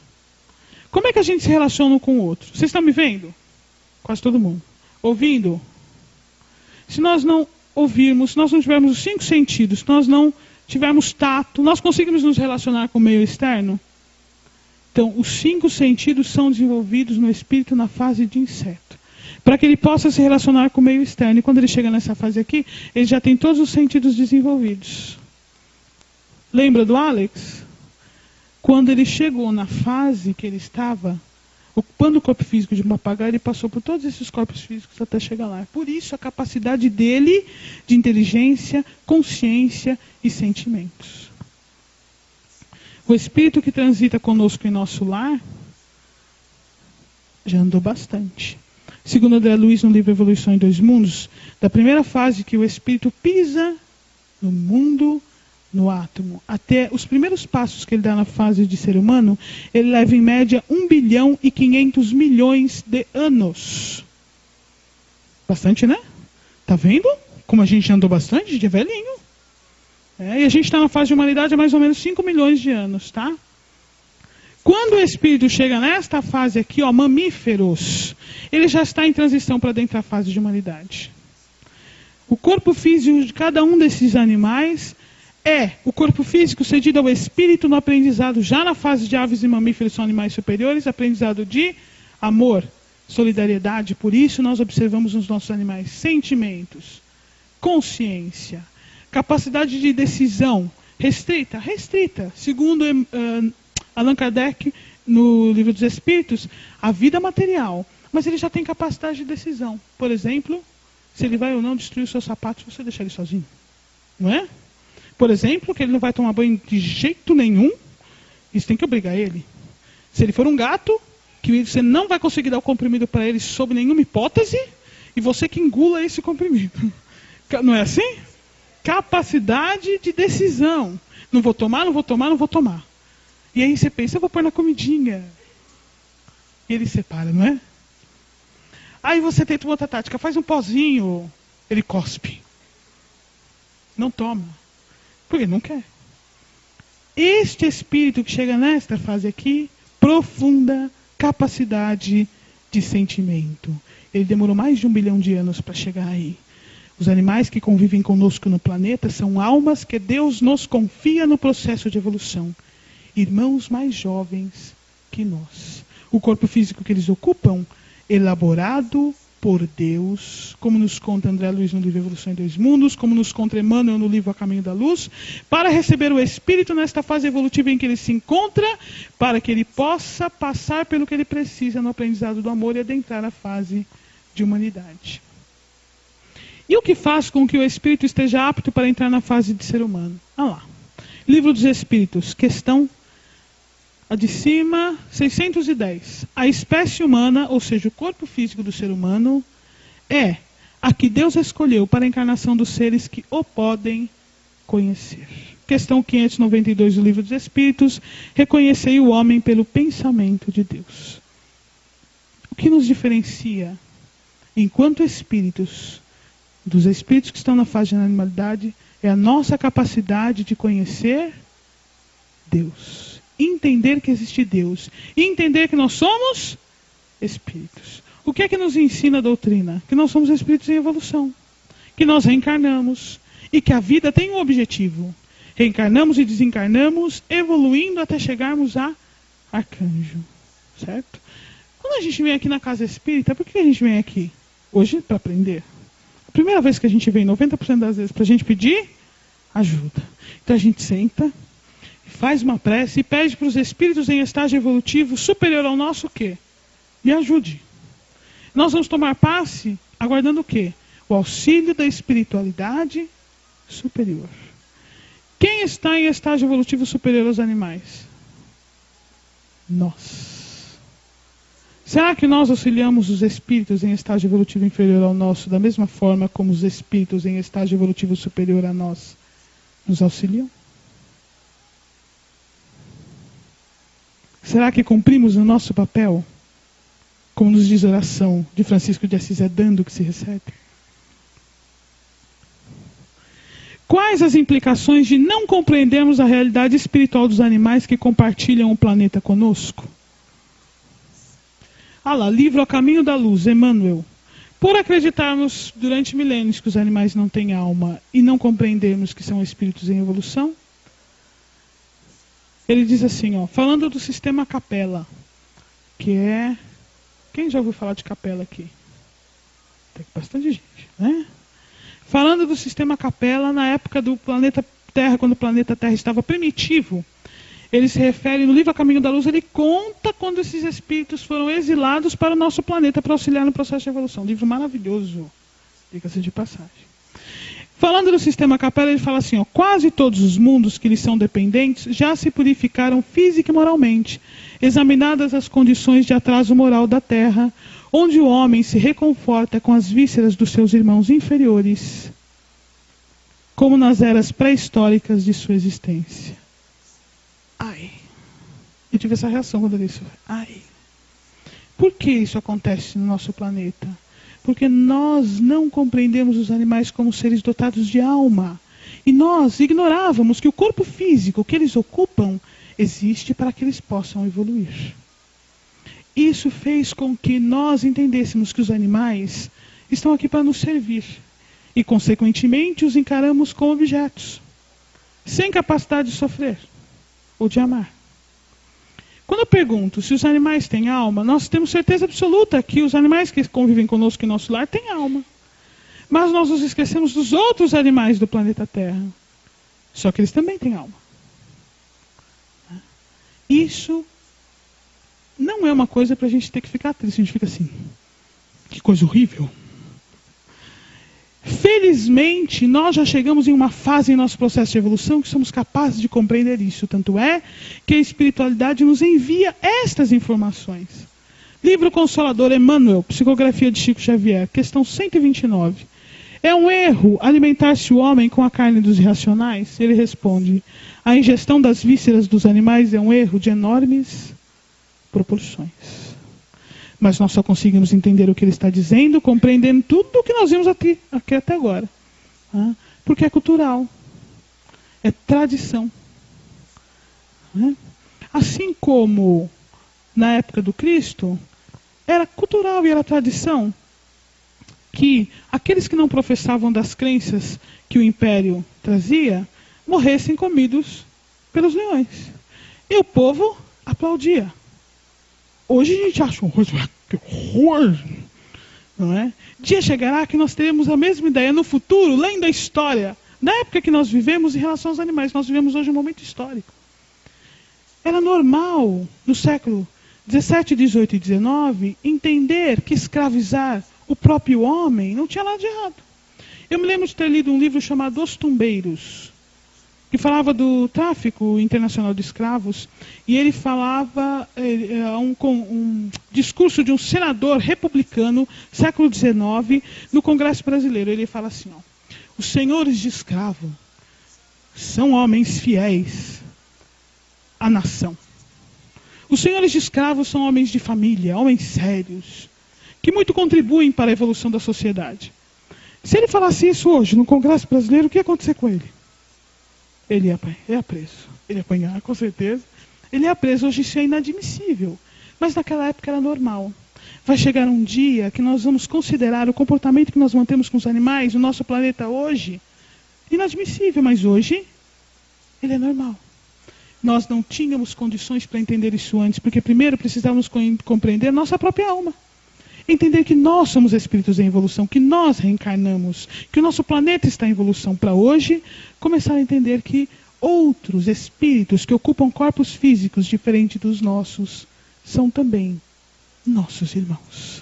Como é que a gente se relaciona um com o outro? Vocês estão me vendo? Quase todo mundo. Ouvindo? Se nós não ouvirmos, se nós não tivermos os 5 sentidos, se nós não tivermos tato, nós conseguimos nos relacionar com o meio externo? Então, os 5 sentidos são desenvolvidos no espírito na fase de inseto. Para que ele possa se relacionar com o meio externo. E quando ele chega nessa fase aqui, ele já tem todos os sentidos desenvolvidos. Lembra do Alex? Quando ele chegou na fase que ele estava, ocupando o corpo físico de um papagaio, ele passou por todos esses corpos físicos até chegar lá. Por isso, a capacidade dele de inteligência, consciência e sentimentos. O espírito que transita conosco em nosso lar já andou bastante. Segundo André Luiz, no livro Evolução em 2 Mundos, da primeira fase que o espírito pisa no mundo, no átomo, até os primeiros passos que ele dá na fase de ser humano, ele leva em média 1 bilhão e 500 milhões de anos. Bastante, né? Tá vendo? Como a gente andou bastante, a gente é velhinho. E a gente está na fase de humanidade há mais ou menos 5 milhões de anos, tá? Quando o espírito chega nesta fase aqui, ó, mamíferos, ele já está em transição para dentro da fase de humanidade. O corpo físico de cada um desses animais é o corpo físico cedido ao espírito no aprendizado, já na fase de aves e mamíferos, são animais superiores, aprendizado de amor, solidariedade. Por isso nós observamos nos nossos animais sentimentos, consciência, capacidade de decisão restrita. Segundo Allan Kardec, no Livro dos Espíritos, a vida material. Mas ele já tem capacidade de decisão. Por exemplo, se ele vai ou não destruir os seus sapatos, você deixa ele sozinho. Não é? Por exemplo, que ele não vai tomar banho de jeito nenhum, isso tem que obrigar ele. Se ele for um gato, que você não vai conseguir dar o comprimido para ele sob nenhuma hipótese, e você que engula esse comprimido. Não é assim? Capacidade de decisão. Não vou tomar. E aí você pensa, eu vou pôr na comidinha. E ele separa, não é? Aí você tenta uma outra tática, faz um pozinho, ele cospe. Não toma. Porque não quer. Este espírito que chega nesta fase aqui, profunda capacidade de sentimento. Ele demorou mais de 1 bilhão de anos para chegar aí. Os animais que convivem conosco no planeta são almas que Deus nos confia no processo de evolução. Irmãos mais jovens que nós. O corpo físico que eles ocupam, elaborado por Deus, como nos conta André Luiz no livro Evolução em Dois Mundos, como nos conta Emmanuel no livro A Caminho da Luz, para receber o espírito nesta fase evolutiva em que ele se encontra, para que ele possa passar pelo que ele precisa no aprendizado do amor e adentrar a fase de humanidade. E o que faz com que o espírito esteja apto para entrar na fase de ser humano? Olha lá. Livro dos Espíritos, questão a de cima, 610. A espécie humana, ou seja, o corpo físico do ser humano, é a que Deus escolheu para a encarnação dos seres que o podem conhecer. Questão 592 do Livro dos Espíritos. Reconhecei o homem pelo pensamento de Deus. O que nos diferencia, enquanto espíritos, dos espíritos que estão na fase de animalidade, é a nossa capacidade de conhecer Deus. Entender que existe Deus. E entender que nós somos espíritos. O que é que nos ensina a doutrina? Que nós somos espíritos em evolução. Que nós reencarnamos. E que a vida tem um objetivo. Reencarnamos e desencarnamos, evoluindo até chegarmos a arcanjo. Certo? Quando a gente vem aqui na casa espírita, por que a gente vem aqui? Hoje, para aprender. A primeira vez que a gente vem, 90% das vezes, para a gente pedir ajuda. Então a gente senta, faz uma prece e pede para os espíritos em estágio evolutivo superior ao nosso o quê? Me ajude. Nós vamos tomar passe aguardando o quê? O auxílio da espiritualidade superior. Quem está em estágio evolutivo superior aos animais? Nós. Será que nós auxiliamos os espíritos em estágio evolutivo inferior ao nosso da mesma forma como os espíritos em estágio evolutivo superior a nós nos auxiliam? Será que cumprimos o nosso papel? Como nos diz a oração de Francisco de Assis, é dando que se recebe? Quais as implicações de não compreendermos a realidade espiritual dos animais que compartilham o planeta conosco? Ah lá, livro A Caminho da Luz, Emmanuel. Por acreditarmos durante milênios que os animais não têm alma e não compreendermos que são espíritos em evolução, ele diz assim, ó, falando do sistema Capella, que é... Quem já ouviu falar de Capella aqui? Tem bastante gente, né? Falando do sistema Capella na época do planeta Terra, quando o planeta Terra estava primitivo, ele se refere, no livro A Caminho da Luz, ele conta quando esses espíritos foram exilados para o nosso planeta para auxiliar no processo de evolução. Livro maravilhoso, diga-se de passagem. Falando do sistema Capella, ele fala assim, ó, quase todos os mundos que lhes são dependentes já se purificaram física e moralmente, examinadas as condições de atraso moral da Terra, onde o homem se reconforta com as vísceras dos seus irmãos inferiores, como nas eras pré-históricas de sua existência. Ai. Eu tive essa reação quando eu li isso. Ai. Por que isso acontece no nosso planeta? Porque nós não compreendemos os animais como seres dotados de alma. E nós ignorávamos que o corpo físico que eles ocupam existe para que eles possam evoluir. Isso fez com que nós entendêssemos que os animais estão aqui para nos servir. E, consequentemente, os encaramos como objetos. sem capacidade de sofrer ou de amar. Quando eu pergunto se os animais têm alma, nós temos certeza absoluta que os animais que convivem conosco em nosso lar têm alma. Mas nós nos esquecemos dos outros animais do planeta Terra. Só que eles também têm alma. Isso não é uma coisa para a gente ter que ficar triste. A gente fica assim, que coisa horrível. Felizmente, nós já chegamos em uma fase em nosso processo de evolução que somos capazes de compreender isso. Tanto é que a espiritualidade nos envia estas informações. Livro Consolador, Emmanuel, Psicografia de Chico Xavier, questão 129. É um erro alimentar-se o homem com a carne dos irracionais? Ele responde, a ingestão das vísceras dos animais é um erro de enormes proporções. Mas nós só conseguimos entender o que ele está dizendo, compreendendo tudo o que nós vimos aqui até agora. Porque é cultural. É tradição. Assim como na época do Cristo, era cultural e era tradição que aqueles que não professavam das crenças que o império trazia, morressem comidos pelos leões. E o povo aplaudia. Hoje a gente acha um horror, não é? Dia chegará que nós teremos a mesma ideia no futuro, lendo a história, da época que nós vivemos em relação aos animais. Nós vivemos hoje um momento histórico. Era normal, no século 17, 18 e 19, entender que escravizar o próprio homem não tinha nada de errado. Eu me lembro de ter lido um livro chamado Os Tumbeiros, que falava do tráfico internacional de escravos, e ele falava um discurso de um senador republicano, século XIX, no Congresso Brasileiro. Ele fala assim, os senhores de escravo são homens fiéis à nação. Os senhores de escravos são homens de família, homens sérios, que muito contribuem para a evolução da sociedade. Se ele falasse isso hoje no Congresso Brasileiro, o que ia acontecer com ele? Ele ia preso. Ele ia apanhar, com certeza. Ele ia preso. Hoje isso é inadmissível. Mas naquela época era normal. Vai chegar um dia que nós vamos considerar o comportamento que nós mantemos com os animais no nosso planeta hoje inadmissível, mas hoje ele é normal. Nós não tínhamos condições para entender isso antes, porque primeiro precisávamos compreender nossa própria alma. Entender que nós somos espíritos em evolução, que nós reencarnamos, que o nosso planeta está em evolução, para hoje começar a entender que outros espíritos que ocupam corpos físicos diferentes dos nossos são também nossos irmãos.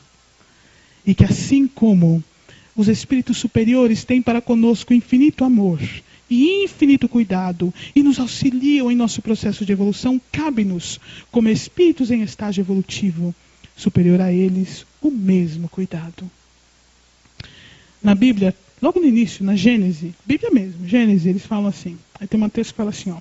E que assim como os espíritos superiores têm para conosco infinito amor e infinito cuidado e nos auxiliam em nosso processo de evolução, cabe-nos, como espíritos em estágio evolutivo superior a eles, o mesmo cuidado. Na Bíblia, logo no início, na Gênesis, Bíblia mesmo, Gênesis, eles falam assim, aí tem um texto que fala assim,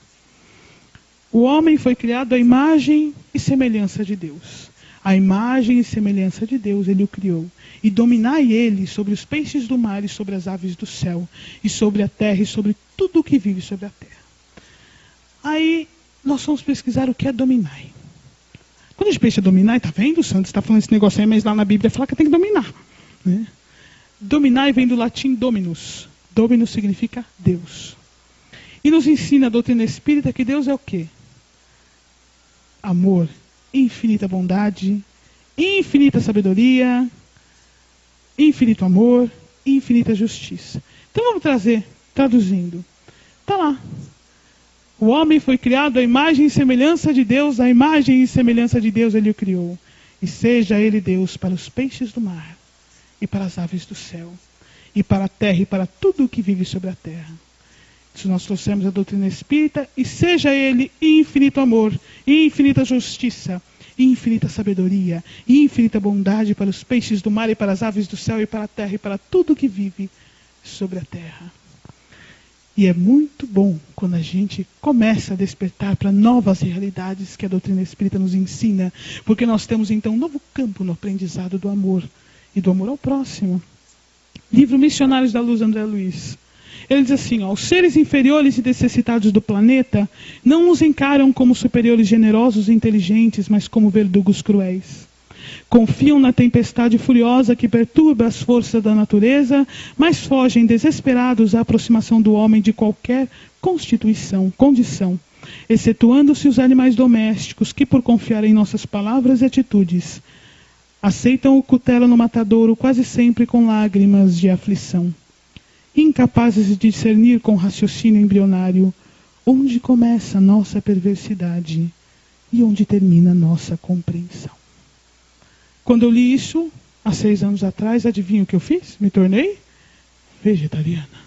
o homem foi criado à imagem e semelhança de Deus. A imagem e semelhança de Deus ele o criou. E dominai ele sobre os peixes do mar e sobre as aves do céu, e sobre a terra e sobre tudo o que vive sobre a terra. Aí nós vamos pesquisar o que é dominai. Quando a gente pensa em dominar, está vendo? O Santos está falando esse negócio aí, mas lá na Bíblia fala que tem que dominar. Né? Dominar vem do latim dominus. Dominus significa Deus. E nos ensina a doutrina espírita que Deus é o quê? Amor, infinita bondade, infinita sabedoria, infinito amor, infinita justiça. Então vamos traduzindo. Está lá. O homem foi criado à imagem e semelhança de Deus, a imagem e semelhança de Deus ele o criou. E seja ele Deus para os peixes do mar, e para as aves do céu, e para a terra, e para tudo o que vive sobre a terra. Se nós trouxermos a doutrina espírita, e seja ele infinito amor, infinita justiça, infinita sabedoria, infinita bondade para os peixes do mar, e para as aves do céu, e para a terra, e para tudo o que vive sobre a terra. E é muito bom quando a gente começa a despertar para novas realidades que a doutrina espírita nos ensina, porque nós temos então um novo campo no aprendizado do amor e do amor ao próximo. Livro Missionários da Luz, André Luiz. Ele diz assim, os seres inferiores e necessitados do planeta não nos encaram como superiores generosos e inteligentes, mas como verdugos cruéis. Confiam na tempestade furiosa que perturba as forças da natureza, mas fogem desesperados à aproximação do homem de qualquer condição, excetuando-se os animais domésticos que, por confiar em nossas palavras e atitudes, aceitam o cutelo no matadouro quase sempre com lágrimas de aflição, incapazes de discernir com raciocínio embrionário onde começa a nossa perversidade e onde termina a nossa compreensão. Quando eu li isso, há 6 anos atrás, adivinha o que eu fiz? Me tornei vegetariana.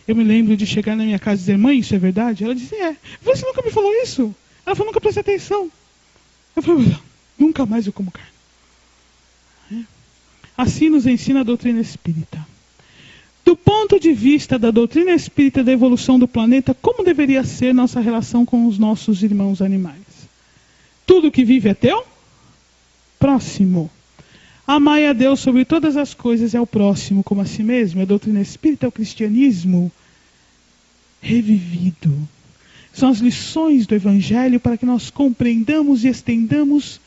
Eu me lembro de chegar na minha casa e dizer, mãe, isso é verdade? Ela disse, é. Eu falei, você nunca me falou isso? Ela falou, nunca prestei atenção. Eu falei, nunca mais eu como carne. Assim nos ensina a doutrina espírita. Do ponto de vista da doutrina espírita da evolução do planeta, como deveria ser nossa relação com os nossos irmãos animais? Tudo que vive é teu? Próximo. Amai a Deus sobre todas as coisas e ao próximo como a si mesmo. A doutrina espírita é o cristianismo revivido. São as lições do Evangelho para que nós compreendamos e estendamos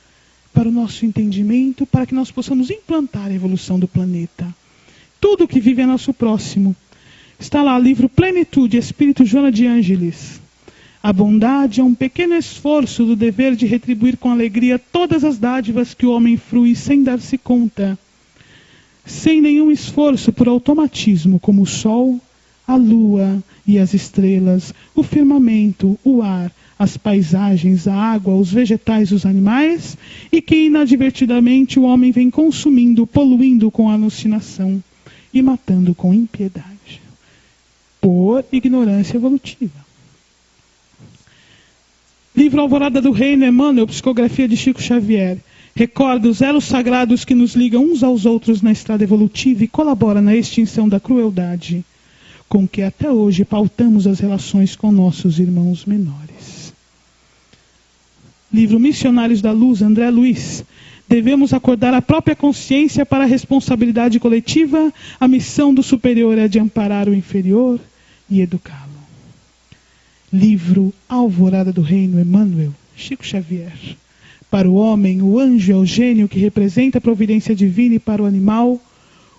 para o nosso entendimento, para que nós possamos implantar a evolução do planeta. Tudo que vive é nosso próximo. Está lá o livro Plenitude, Espírito Joana de Ângeles. A bondade é um pequeno esforço do dever de retribuir com alegria todas as dádivas que o homem frui sem dar-se conta, sem nenhum esforço por automatismo, como o sol, a lua e as estrelas, o firmamento, o ar, as paisagens, a água, os vegetais, os animais, e que inadvertidamente o homem vem consumindo, poluindo com alucinação e matando com impiedade, por ignorância evolutiva. Livro Alvorada do Reino, Emmanuel, psicografia de Chico Xavier. Recorda os elos sagrados que nos ligam uns aos outros na estrada evolutiva e colabora na extinção da crueldade com que até hoje pautamos as relações com nossos irmãos menores. Livro Missionários da Luz, André Luiz. Devemos acordar a própria consciência para a responsabilidade coletiva. A missão do superior é de amparar o inferior e educá-lo. Livro Alvorada do Reino, Emmanuel, Chico Xavier. Para o homem, o anjo é o gênio que representa a providência divina e para o animal,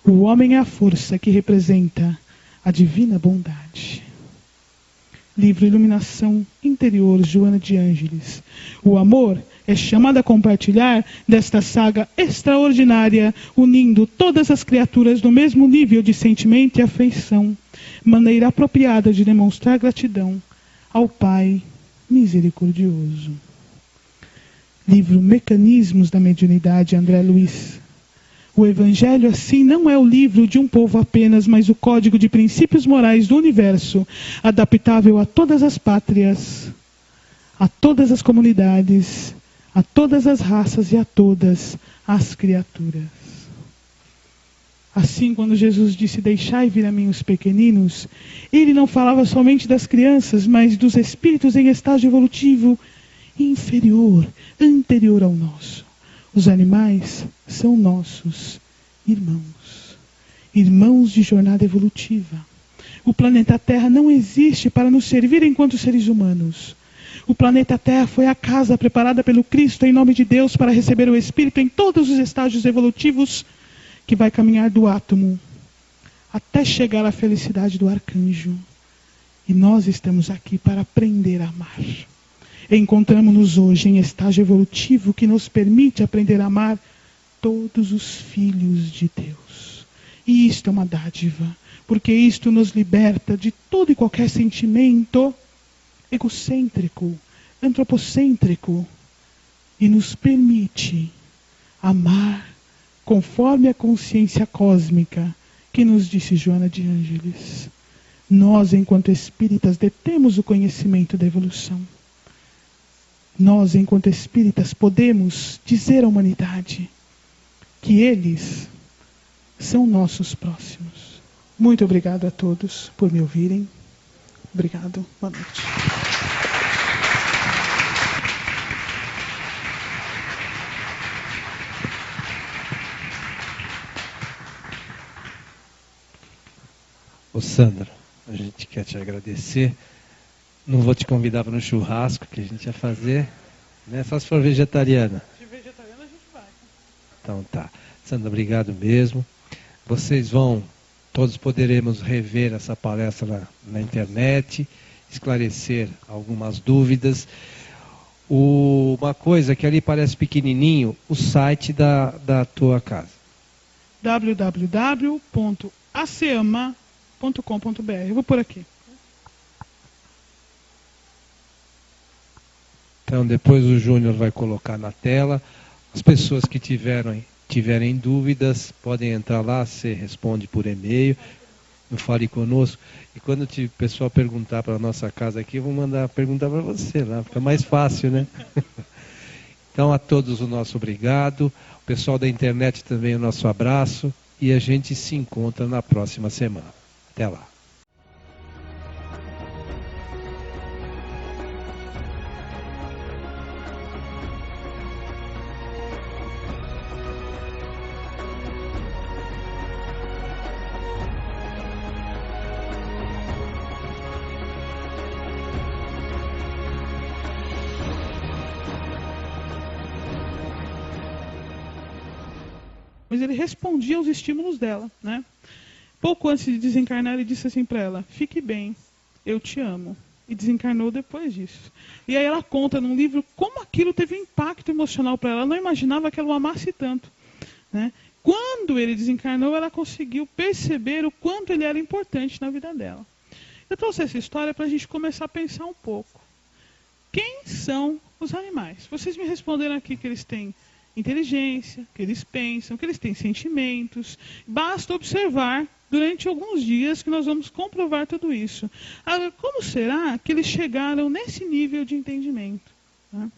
o homem é a força que representa a divina bondade. Livro Iluminação Interior, Joana de Ângeles. O amor é chamado a compartilhar desta saga extraordinária, unindo todas as criaturas no mesmo nível de sentimento e afeição, maneira apropriada de demonstrar gratidão ao Pai misericordioso. Livro Mecanismos da Mediunidade, André Luiz. O Evangelho, assim, não é o livro de um povo apenas, mas o código de princípios morais do universo, adaptável a todas as pátrias, a todas as comunidades, a todas as raças e a todas as criaturas. Assim, quando Jesus disse, deixai vir a mim os pequeninos, ele não falava somente das crianças, mas dos espíritos em estágio evolutivo inferior, anterior ao nosso. Os animais são nossos irmãos, irmãos de jornada evolutiva. O planeta Terra não existe para nos servir enquanto seres humanos. O planeta Terra foi a casa preparada pelo Cristo em nome de Deus para receber o Espírito em todos os estágios evolutivos que vai caminhar do átomo até chegar à felicidade do arcanjo. E nós estamos aqui para aprender a amar. Encontramos-nos hoje em estágio evolutivo que nos permite aprender a amar todos os filhos de Deus. E isto é uma dádiva, porque isto nos liberta de todo e qualquer sentimento egocêntrico, antropocêntrico, e nos permite amar conforme a consciência cósmica que nos disse Joana de Ângeles. Nós, enquanto espíritas, detemos o conhecimento da evolução. Nós, enquanto espíritas, podemos dizer à humanidade que eles são nossos próximos. Muito obrigado a todos por me ouvirem. Obrigado. Boa noite. Ô Sandra, a gente quer te agradecer. Não vou te convidar para um churrasco que a gente ia fazer, né? Só se for vegetariana. De vegetariana a gente vai. Então tá. Sandra, obrigado mesmo. Todos poderemos rever essa palestra na internet, esclarecer algumas dúvidas. Uma coisa que ali parece pequenininho, o site da tua casa. www.aceama.com.br. Eu vou por aqui. Então depois o Júnior vai colocar na tela. As pessoas que tiverem dúvidas, podem entrar lá, você responde por e-mail, no Fale Conosco. E quando o pessoal perguntar para a nossa casa aqui, eu vou mandar perguntar para você lá, fica mais fácil, né? Então a todos o nosso obrigado, o pessoal da internet também o nosso abraço, e a gente se encontra na próxima semana. Até lá. Mas ele respondia aos estímulos dela, né? Pouco antes de desencarnar, ele disse assim para ela: fique bem, eu te amo. E desencarnou depois disso. E aí ela conta num livro como aquilo teve um impacto emocional para ela. Ela não imaginava que ela o amasse tanto, né? Quando ele desencarnou, ela conseguiu perceber o quanto ele era importante na vida dela. Eu trouxe essa história para a gente começar a pensar um pouco. Quem são os animais? Vocês me responderam aqui que eles têm inteligência, que eles pensam, que eles têm sentimentos. Basta observar durante alguns dias que nós vamos comprovar tudo isso. Agora, como será que eles chegaram nesse nível de entendimento, né?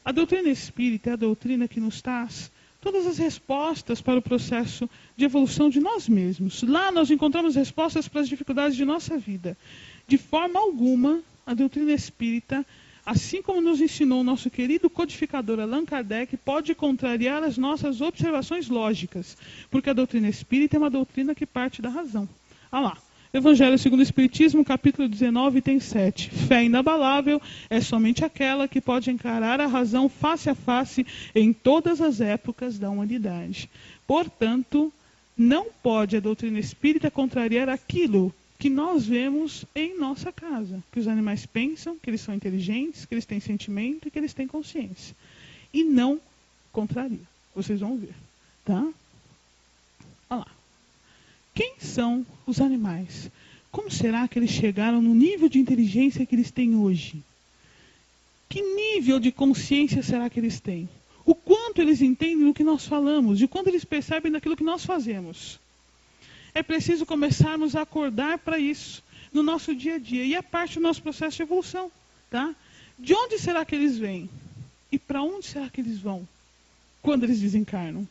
A doutrina espírita é a doutrina que nos traz todas as respostas para o processo de evolução de nós mesmos. Lá nós encontramos respostas para as dificuldades de nossa vida. De forma alguma, a doutrina espírita, assim como nos ensinou o nosso querido codificador Allan Kardec, pode contrariar as nossas observações lógicas, porque a doutrina espírita é uma doutrina que parte da razão. Olha lá, Evangelho segundo o Espiritismo, capítulo 19, tem 7. Fé inabalável é somente aquela que pode encarar a razão face a face em todas as épocas da humanidade. Portanto, não pode a doutrina espírita contrariar aquilo que nós vemos em nossa casa, que os animais pensam, que eles são inteligentes, que eles têm sentimento e que eles têm consciência. E não contraria. Vocês vão ver, tá? Olha lá. Quem são os animais? Como será que eles chegaram no nível de inteligência que eles têm hoje? Que nível de consciência será que eles têm? O quanto eles entendem do que nós falamos, de quanto eles percebem daquilo que nós fazemos? É preciso começarmos a acordar para isso no nosso dia a dia. E é parte do nosso processo de evolução, tá? De onde será que eles vêm? E para onde será que eles vão quando eles desencarnam?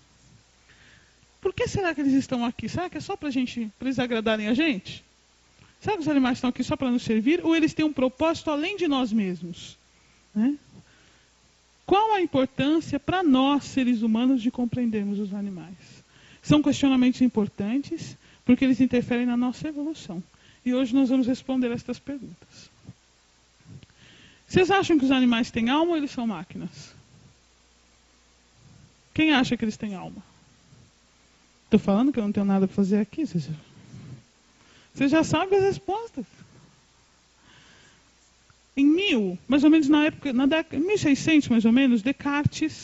Por que será que eles estão aqui? Será que é só para eles agradarem a gente? Será que os animais estão aqui só para nos servir? Ou eles têm um propósito além de nós mesmos, né? Qual a importância para nós, seres humanos, de compreendermos os animais? São questionamentos importantes, porque eles interferem na nossa evolução. E hoje nós vamos responder estas perguntas. Vocês acham que os animais têm alma ou eles são máquinas? Quem acha que eles têm alma? Estou falando que eu não tenho nada para fazer aqui. Vocês já sabem as respostas. Mais ou menos na época, em 1600 mais ou menos,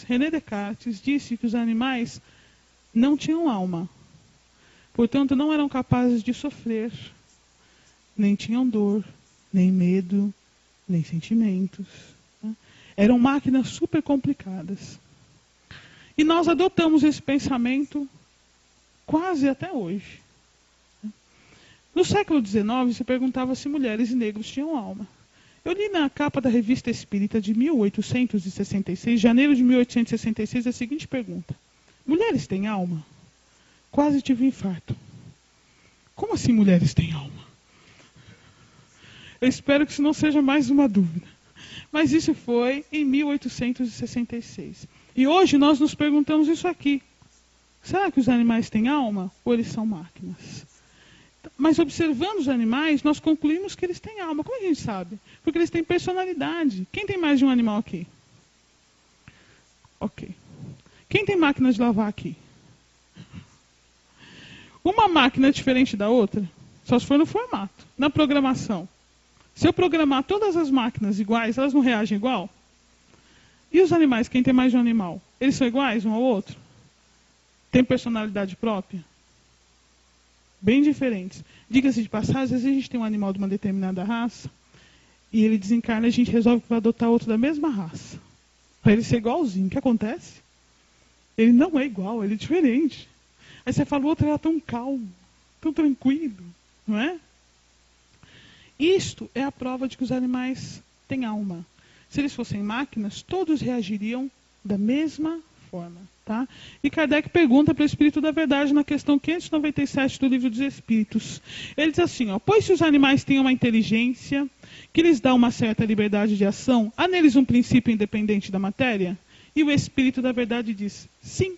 René Descartes disse que os animais não tinham alma. Portanto, não eram capazes de sofrer, nem tinham dor, nem medo, nem sentimentos, né? Eram máquinas super complicadas. E nós adotamos esse pensamento quase até hoje. No século XIX, se perguntava se mulheres e negros tinham alma. Eu li na capa da Revista Espírita de 1866, janeiro de 1866, a seguinte pergunta: mulheres têm alma? Quase tive um infarto. Como assim mulheres têm alma? Eu espero que isso não seja mais uma dúvida. Mas isso foi em 1866. E hoje nós nos perguntamos isso aqui. Será que os animais têm alma ou eles são máquinas? Mas observando os animais, nós concluímos que eles têm alma. Como a gente sabe? Porque eles têm personalidade. Quem tem mais de um animal aqui? Ok. Quem tem máquina de lavar aqui? Uma máquina é diferente da outra? Só se for no formato. Na programação. Se eu programar todas as máquinas iguais, elas não reagem igual? E os animais, quem tem mais de um animal? Eles são iguais um ao outro? Tem personalidade própria? Bem diferentes. Diga-se de passagem, às vezes a gente tem um animal de uma determinada raça e ele desencarna e a gente resolve que vai adotar outro da mesma raça. Para ele ser igualzinho. O que acontece? Ele não é igual, ele é diferente. Aí você fala, o outro era tão calmo, tão tranquilo, não é? Isto é a prova de que os animais têm alma. Se eles fossem máquinas, todos reagiriam da mesma forma. Tá? E Kardec pergunta para o Espírito da Verdade na questão 597 do Livro dos Espíritos. Ele diz assim, ó, pois se os animais têm uma inteligência que lhes dá uma certa liberdade de ação, há neles um princípio independente da matéria? E o Espírito da Verdade diz, sim,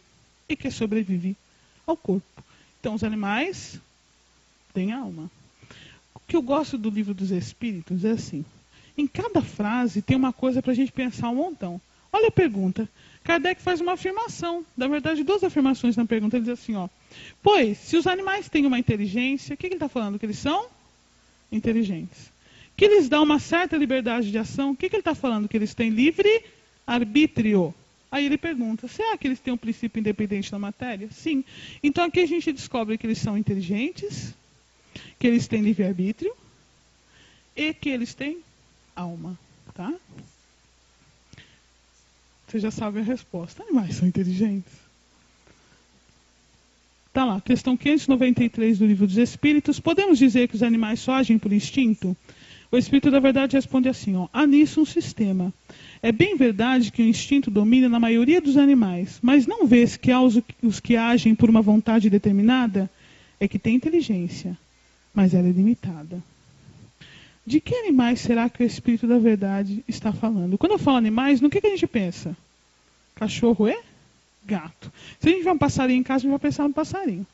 e que sobrevive ao corpo. Então os animais têm alma. O que eu gosto do Livro dos Espíritos é assim, em cada frase tem uma coisa para a gente pensar um montão. Olha a pergunta. Kardec faz uma afirmação, na verdade 2 afirmações na pergunta. Ele diz assim, ó, pois, se os animais têm uma inteligência, o que ele está falando? Que eles são inteligentes. Que lhes dá uma certa liberdade de ação, o que ele está falando? Que eles têm livre arbítrio. Aí ele pergunta, será que eles têm um princípio independente da matéria? Sim. Então aqui a gente descobre que eles são inteligentes, que eles têm livre arbítrio e que eles têm alma, tá? Você já sabe a resposta. Animais são inteligentes. Está lá, questão 593 do Livro dos Espíritos. Podemos dizer que os animais só agem por instinto? O Espírito da Verdade responde assim, ó, há nisso um sistema. É bem verdade que o instinto domina na maioria dos animais, mas não vês que há os que agem por uma vontade determinada? É que tem inteligência, mas ela é limitada. De que animais será que o Espírito da Verdade está falando? Quando eu falo animais, no que a gente pensa? Cachorro e gato. Se a gente vê um passarinho em casa, a gente vai pensar no passarinho.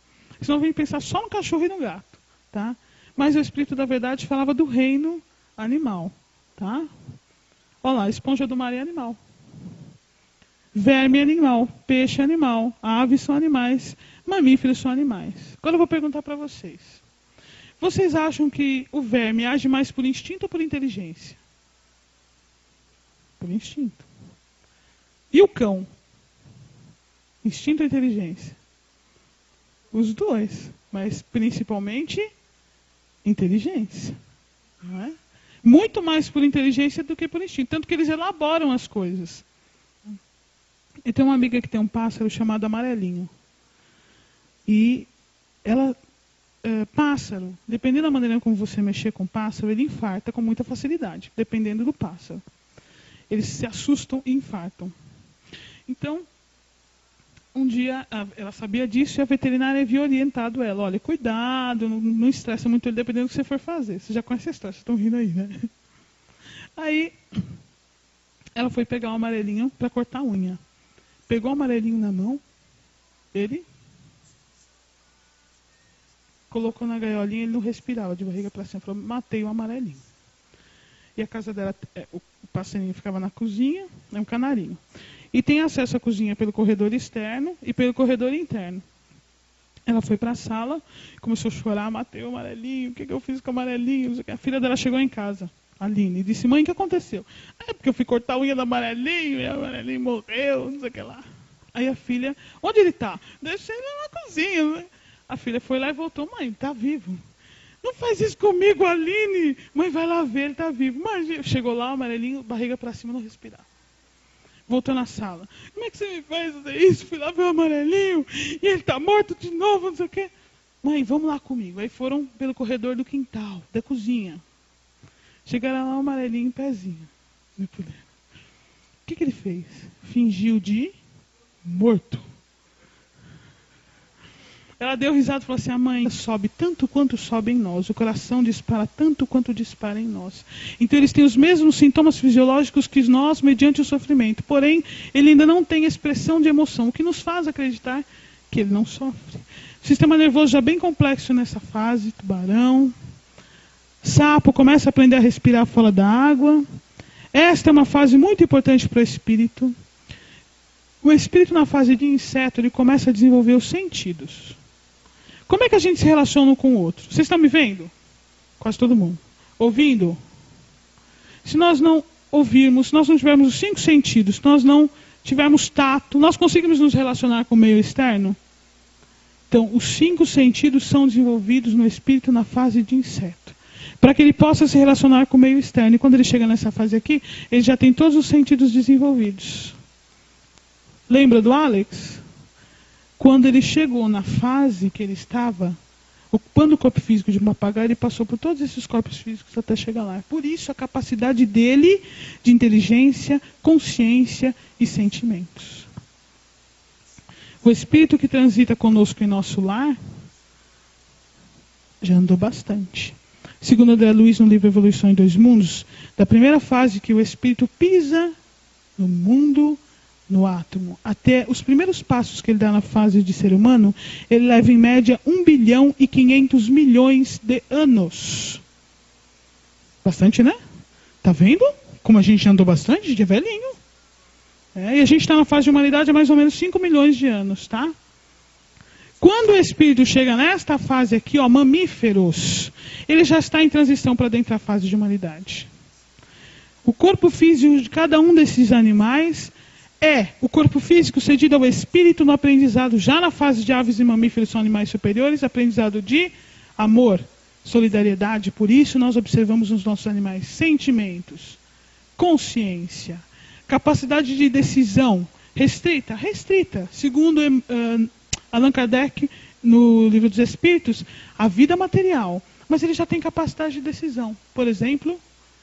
Senão a gente pensar só no cachorro e no gato. Tá? Mas o Espírito da Verdade falava do reino animal. Tá? Olha lá, esponja do mar é animal. Verme é animal. Peixe é animal. Aves são animais. Mamíferos são animais. Agora eu vou perguntar para vocês. Vocês acham que o verme age mais por instinto ou por inteligência? Por instinto. E o cão? Instinto ou inteligência? Os dois, mas principalmente inteligência. Não é? Muito mais por inteligência do que por instinto. Tanto que eles elaboram as coisas. Eu tenho uma amiga que tem um pássaro chamado Amarelinho. E ela... pássaro, dependendo da maneira como você mexer com o pássaro, ele infarta com muita facilidade, dependendo do pássaro. Eles se assustam e infartam. Então, um dia, ela sabia disso e a veterinária havia orientado ela, olha, cuidado, não estressa muito ele, dependendo do que você for fazer. Você já conhece a história, vocês estão rindo aí, né? Aí, ela foi pegar o amarelinho para cortar a unha. Pegou o amarelinho na mão, ele... colocou na gaiolinha, ele não respirava, de barriga para cima. Falou, matei o amarelinho. E a casa dela, o passarinho ficava na cozinha, é um canarinho. E tem acesso à cozinha pelo corredor externo e pelo corredor interno. Ela foi para a sala, começou a chorar, matei o amarelinho, o que eu fiz com o amarelinho? A filha dela chegou em casa, a Aline, e disse, mãe, o que aconteceu? É porque eu fui cortar a unha do amarelinho, e o amarelinho morreu, não sei o que lá. Aí a filha, onde ele está? Deixei ele na cozinha, né? A filha foi lá e voltou, mãe, está vivo. Não faz isso comigo, Aline. Mãe, vai lá ver, ele está vivo. Imagina. Chegou lá, o amarelinho, barriga para cima, não respirava. Voltou na sala. Como é que você me faz fazer isso? Fui lá ver o amarelinho e ele está morto de novo, não sei o quê. Mãe, vamos lá comigo. Aí foram pelo corredor do quintal, da cozinha. Chegaram lá, o amarelinho em pezinho. Não puderam. O que ele fez? Fingiu de morto. Ela deu risada e falou assim, a mãe sobe tanto quanto sobe em nós, o coração dispara tanto quanto dispara em nós. Então eles têm os mesmos sintomas fisiológicos que nós mediante o sofrimento, porém ele ainda não tem expressão de emoção, o que nos faz acreditar que ele não sofre. O sistema nervoso já bem complexo nessa fase, tubarão, sapo começa a aprender a respirar fora da água. Esta é uma fase muito importante para o espírito. O espírito na fase de inseto, ele começa a desenvolver os sentidos. Como é que a gente se relaciona com o outro? Vocês estão me vendo? Quase todo mundo. Ouvindo? Se nós não ouvirmos, se nós não tivermos os 5 sentidos, se nós não tivermos tato, nós conseguimos nos relacionar com o meio externo? Então, os 5 sentidos são desenvolvidos no espírito na fase de inseto, para que ele possa se relacionar com o meio externo. E quando ele chega nessa fase aqui, ele já tem todos os sentidos desenvolvidos. Lembra do Alex? Quando ele chegou na fase que ele estava, ocupando o corpo físico de um papagaio, ele passou por todos esses corpos físicos até chegar lá. Por isso, a capacidade dele de inteligência, consciência e sentimentos. O espírito que transita conosco em nosso lar já andou bastante. Segundo André Luiz, no livro Evolução em 2 Mundos, da primeira fase que o espírito pisa no mundo, no átomo, até os primeiros passos que ele dá na fase de ser humano, ele leva em média 1 bilhão e 500 milhões de anos. Bastante, né? Tá vendo? Como a gente andou bastante, a gente é velhinho. E a gente está na fase de humanidade há mais ou menos 5 milhões de anos, tá? Quando o espírito chega nesta fase aqui, ó, mamíferos, ele já está em transição para dentro da fase de humanidade. O corpo físico de cada um desses animais é o corpo físico cedido ao espírito no aprendizado, já na fase de aves e mamíferos, são animais superiores, aprendizado de amor, solidariedade. Por isso nós observamos nos nossos animais sentimentos, consciência, capacidade de decisão restrita. Segundo Allan Kardec, no Livro dos Espíritos, a vida material. Mas ele já tem capacidade de decisão. Por exemplo,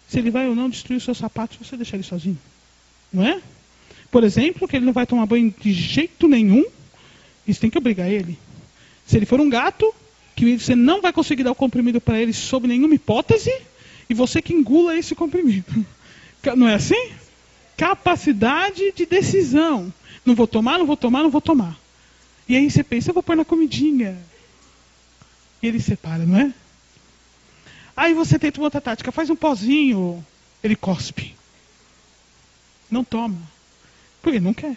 se ele vai ou não destruir os seus sapatos, você deixar ele sozinho. Não é? Por exemplo, que ele não vai tomar banho de jeito nenhum, isso tem que obrigar ele. Se ele for um gato, que você não vai conseguir dar o comprimido para ele sob nenhuma hipótese, e você que engula esse comprimido. Não é assim? Capacidade de decisão. Não vou tomar. E aí você pensa, eu vou pôr na comidinha. E ele separa, não é? Aí você tenta uma outra tática, faz um pozinho, ele cospe. Não toma. Porque não quer.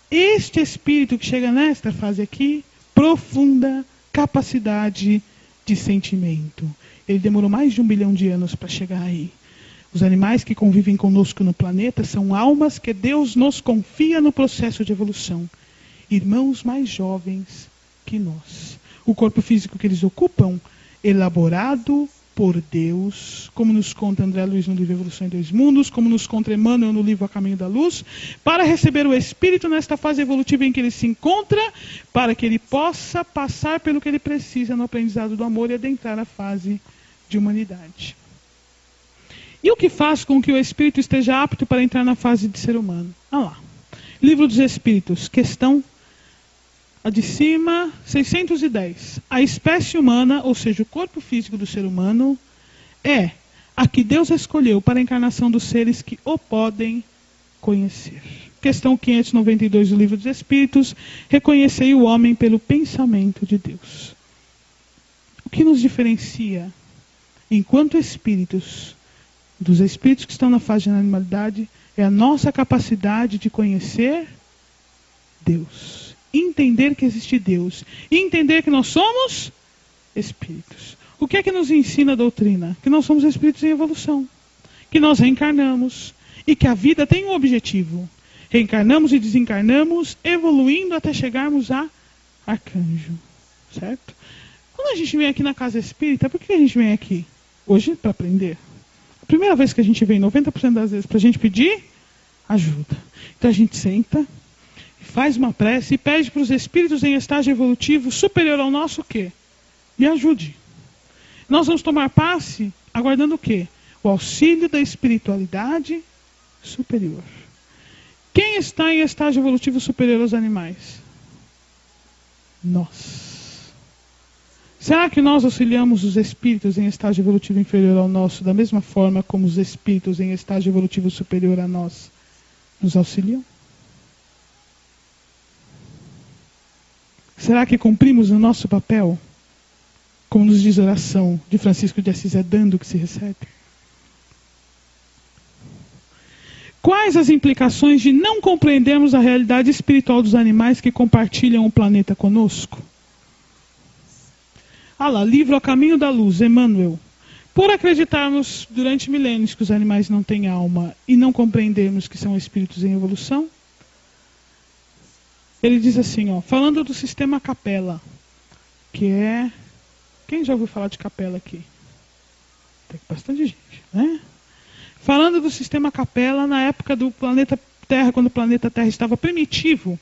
Este espírito que chega nesta fase aqui, profunda capacidade de sentimento. Ele demorou mais de 1 bilhão de anos para chegar aí. Os animais que convivem conosco no planeta são almas que Deus nos confia no processo de evolução. Irmãos mais jovens que nós. O corpo físico que eles ocupam, elaborado por Deus, como nos conta André Luiz no livro Evolução em 2 Mundos, como nos conta Emmanuel no livro A Caminho da Luz, para receber o espírito nesta fase evolutiva em que ele se encontra, para que ele possa passar pelo que ele precisa no aprendizado do amor e adentrar a fase de humanidade. E o que faz com que o espírito esteja apto para entrar na fase de ser humano? Olha lá. Livro dos Espíritos, questão a de cima, 610. A espécie humana, ou seja, o corpo físico do ser humano, é a que Deus escolheu para a encarnação dos seres que o podem conhecer. Questão 592 do Livro dos Espíritos. Reconhecei o homem pelo pensamento de Deus. O que nos diferencia, enquanto espíritos, dos espíritos que estão na fase de animalidade, é a nossa capacidade de conhecer Deus. Entender que existe Deus. E entender que nós somos espíritos. O que é que nos ensina a doutrina? Que nós somos espíritos em evolução. Que nós reencarnamos. E que a vida tem um objetivo. Reencarnamos e desencarnamos, evoluindo até chegarmos a arcanjo. Certo? Quando a gente vem aqui na casa espírita, por que a gente vem aqui? Hoje, para aprender. A primeira vez que a gente vem, 90% das vezes, para a gente pedir ajuda. Então a gente senta, faz uma prece e pede para os espíritos em estágio evolutivo superior ao nosso o quê? Me ajude. Nós vamos tomar passe aguardando o quê? O auxílio da espiritualidade superior. Quem está em estágio evolutivo superior aos animais? Nós. Será que nós auxiliamos os espíritos em estágio evolutivo inferior ao nosso da mesma forma como os espíritos em estágio evolutivo superior a nós nos auxiliam? Será que cumprimos o nosso papel? Como nos diz a oração de Francisco de Assis, é dando que se recebe? Quais as implicações de não compreendermos a realidade espiritual dos animais que compartilham o planeta conosco? Ah lá, livro A Caminho da Luz, Emmanuel. Por acreditarmos durante milênios que os animais não têm alma e não compreendermos que são espíritos em evolução, ele diz assim, ó, falando do sistema Capella, que é... Quem já ouviu falar de Capella aqui? Tem bastante gente, né? Falando do sistema Capella, na época do planeta Terra, quando o planeta Terra estava primitivo,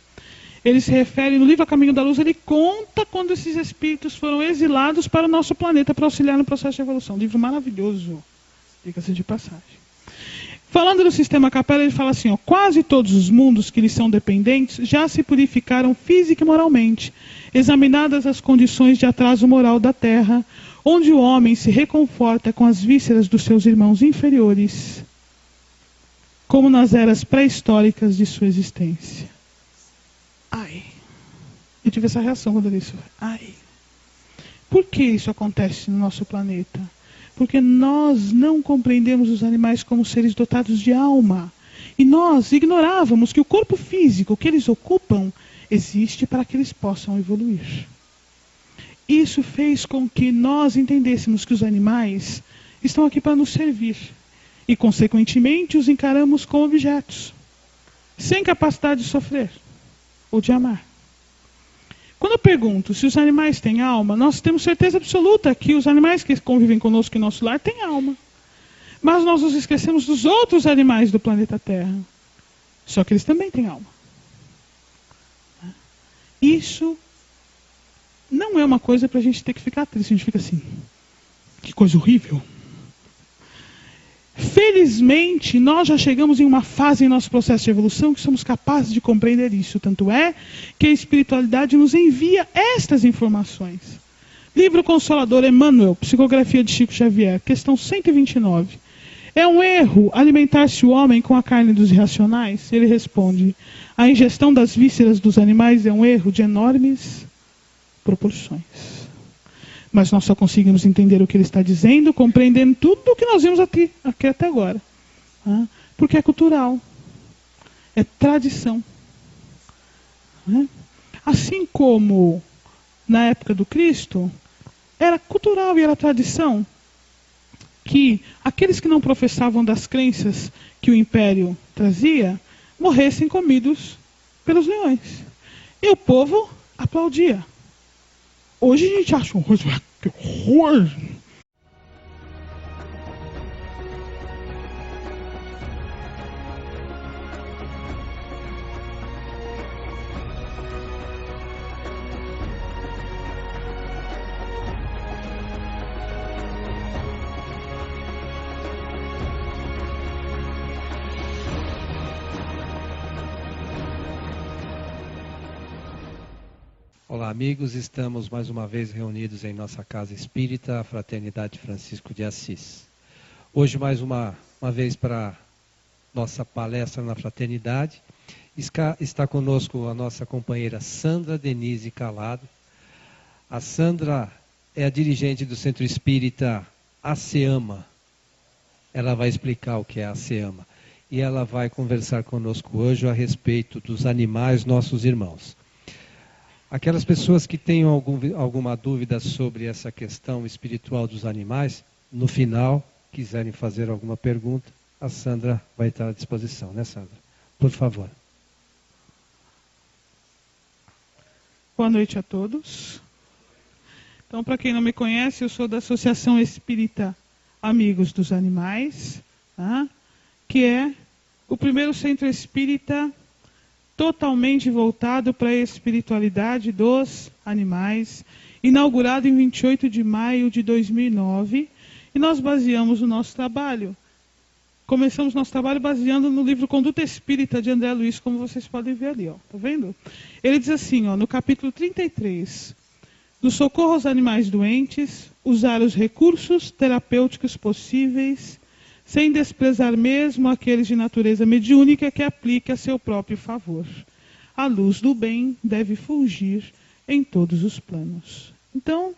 ele se refere, no livro A Caminho da Luz, ele conta quando esses espíritos foram exilados para o nosso planeta para auxiliar no processo de evolução. Livro maravilhoso, diga-se de passagem. Falando do sistema Capella, ele fala assim, ó, quase todos os mundos que lhes são dependentes já se purificaram física e moralmente, examinadas as condições de atraso moral da Terra, onde o homem se reconforta com as vísceras dos seus irmãos inferiores, como nas eras pré-históricas de sua existência. Ai. Eu tive essa reação quando eu li isso. Ai. Por que isso acontece no nosso planeta? Porque nós não compreendemos os animais como seres dotados de alma. E nós ignorávamos que o corpo físico que eles ocupam existe para que eles possam evoluir. Isso fez com que nós entendêssemos que os animais estão aqui para nos servir. E, consequentemente, os encaramos como objetos, sem capacidade de sofrer ou de amar. Quando eu pergunto se os animais têm alma, nós temos certeza absoluta que os animais que convivem conosco em nosso lar têm alma. Mas nós nos esquecemos dos outros animais do planeta Terra. Só que eles também têm alma. Isso não é uma coisa para a gente ter que ficar triste. A gente fica assim, que coisa horrível. Felizmente, nós já chegamos em uma fase em nosso processo de evolução que somos capazes de compreender isso. Tanto é que a espiritualidade nos envia estas informações. Livro Consolador, Emmanuel, Psicografia de Chico Xavier, questão 129. É um erro alimentar-se o homem com a carne dos irracionais? Ele responde, a ingestão das vísceras dos animais é um erro de enormes proporções. Mas nós só conseguimos entender o que ele está dizendo, compreendendo tudo o que nós vimos aqui até agora. Porque é cultural. É tradição. Assim como na época do Cristo, era cultural e era tradição que aqueles que não professavam das crenças que o império trazia, morressem comidos pelos leões. E o povo aplaudia. Hoje a gente acha um horror. Que horror! Olá, amigos. Estamos mais uma vez reunidos em nossa casa espírita, a Fraternidade Francisco de Assis. Hoje, mais uma vez, para nossa palestra na Fraternidade, está conosco a nossa companheira Sandra Denise Calado. A Sandra é a dirigente do Centro Espírita ASEAMA. Ela vai explicar o que é a ASEAMA. E ela vai conversar conosco hoje a respeito dos animais, nossos irmãos. Aquelas pessoas que tenham alguma dúvida sobre essa questão espiritual dos animais, no final, quiserem fazer alguma pergunta, a Sandra vai estar à disposição, né, Sandra? Por favor. Boa noite a todos. Então, para quem não me conhece, eu sou da Associação Espírita Amigos dos Animais, que é o primeiro centro espírita totalmente voltado para a espiritualidade dos animais, inaugurado em 28 de maio de 2009, e nós baseamos o nosso trabalho. Começamos nosso trabalho baseando no livro Conduta Espírita de André Luiz, como vocês podem ver ali, ó. Tá vendo? Ele diz assim, ó, no capítulo 33, no socorro aos animais doentes, usar os recursos terapêuticos possíveis, sem desprezar mesmo aqueles de natureza mediúnica que aplique a seu próprio favor. A luz do bem deve fulgir em todos os planos. Então,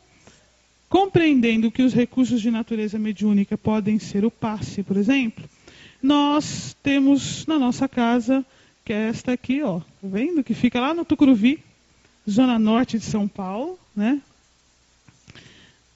compreendendo que os recursos de natureza mediúnica podem ser o passe, por exemplo, nós temos na nossa casa, que é esta aqui, ó, tá vendo? Que fica lá no Tucuruvi, zona norte de São Paulo, né?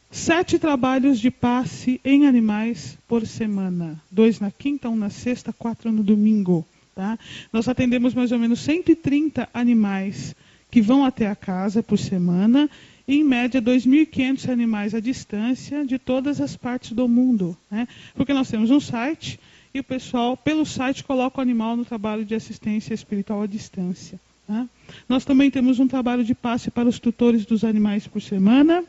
7 trabalhos de passe em animais por semana. 2 na quinta, 1 na sexta, 4 no domingo. Tá? Nós atendemos mais ou menos 130 animais que vão até a casa por semana. E, em média, 2.500 animais à distância de todas as partes do mundo. Né? Porque nós temos um site e o pessoal, pelo site, coloca o animal no trabalho de assistência espiritual à distância. Tá? Nós também temos um trabalho de passe para os tutores dos animais por semana.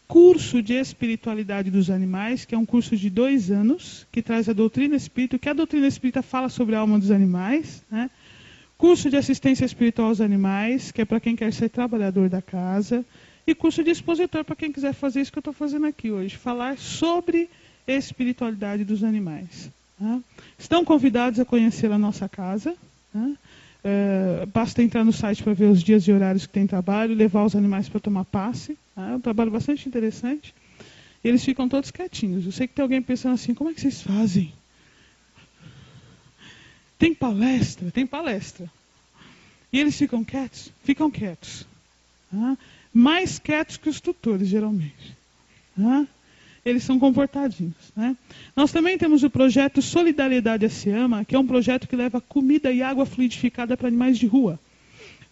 Curso de espiritualidade dos animais, que é um curso de 2 anos, que traz a doutrina espírita, que a doutrina espírita fala sobre a alma dos animais. Né? Curso de assistência espiritual aos animais, que é para quem quer ser trabalhador da casa. E curso de expositor, para quem quiser fazer isso que eu estou fazendo aqui hoje, falar sobre espiritualidade dos animais. Tá? Estão convidados a conhecer a nossa casa. Tá? Basta entrar no site para ver os dias e horários que tem trabalho, levar os animais para tomar passe. É um trabalho bastante interessante. E eles ficam todos quietinhos. Eu sei que tem alguém pensando assim, como é que vocês fazem? Tem palestra? Tem palestra. E eles ficam quietos? Ficam quietos. Mais quietos que os tutores, geralmente. Eles são comportadinhos. Né? Nós também temos o projeto Solidariedade a Seama, que é um projeto que leva comida e água fluidificada para animais de rua.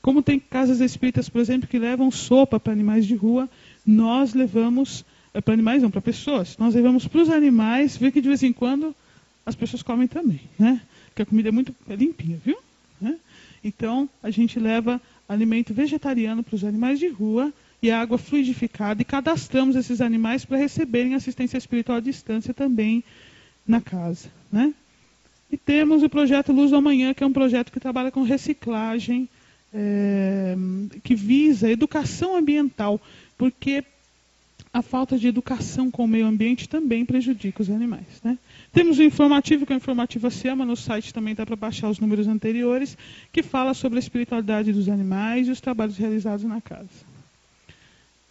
Como tem casas espíritas, por exemplo, que levam sopa para animais de rua, nós levamos, para animais não, para pessoas, nós levamos para os animais, vê que de vez em quando as pessoas comem também, né? Porque a comida é muito limpinha, viu? Né? Então, a gente leva alimento vegetariano para os animais de rua e água fluidificada e cadastramos esses animais para receberem assistência espiritual à distância também na casa, né? E temos o projeto Luz do Amanhã, que é um projeto que trabalha com reciclagem, que visa educação ambiental, porque a falta de educação com o meio ambiente também prejudica os animais. Né? Temos o informativo, que é o informativo Seama, no site também dá para baixar os números anteriores, que fala sobre a espiritualidade dos animais e os trabalhos realizados na casa.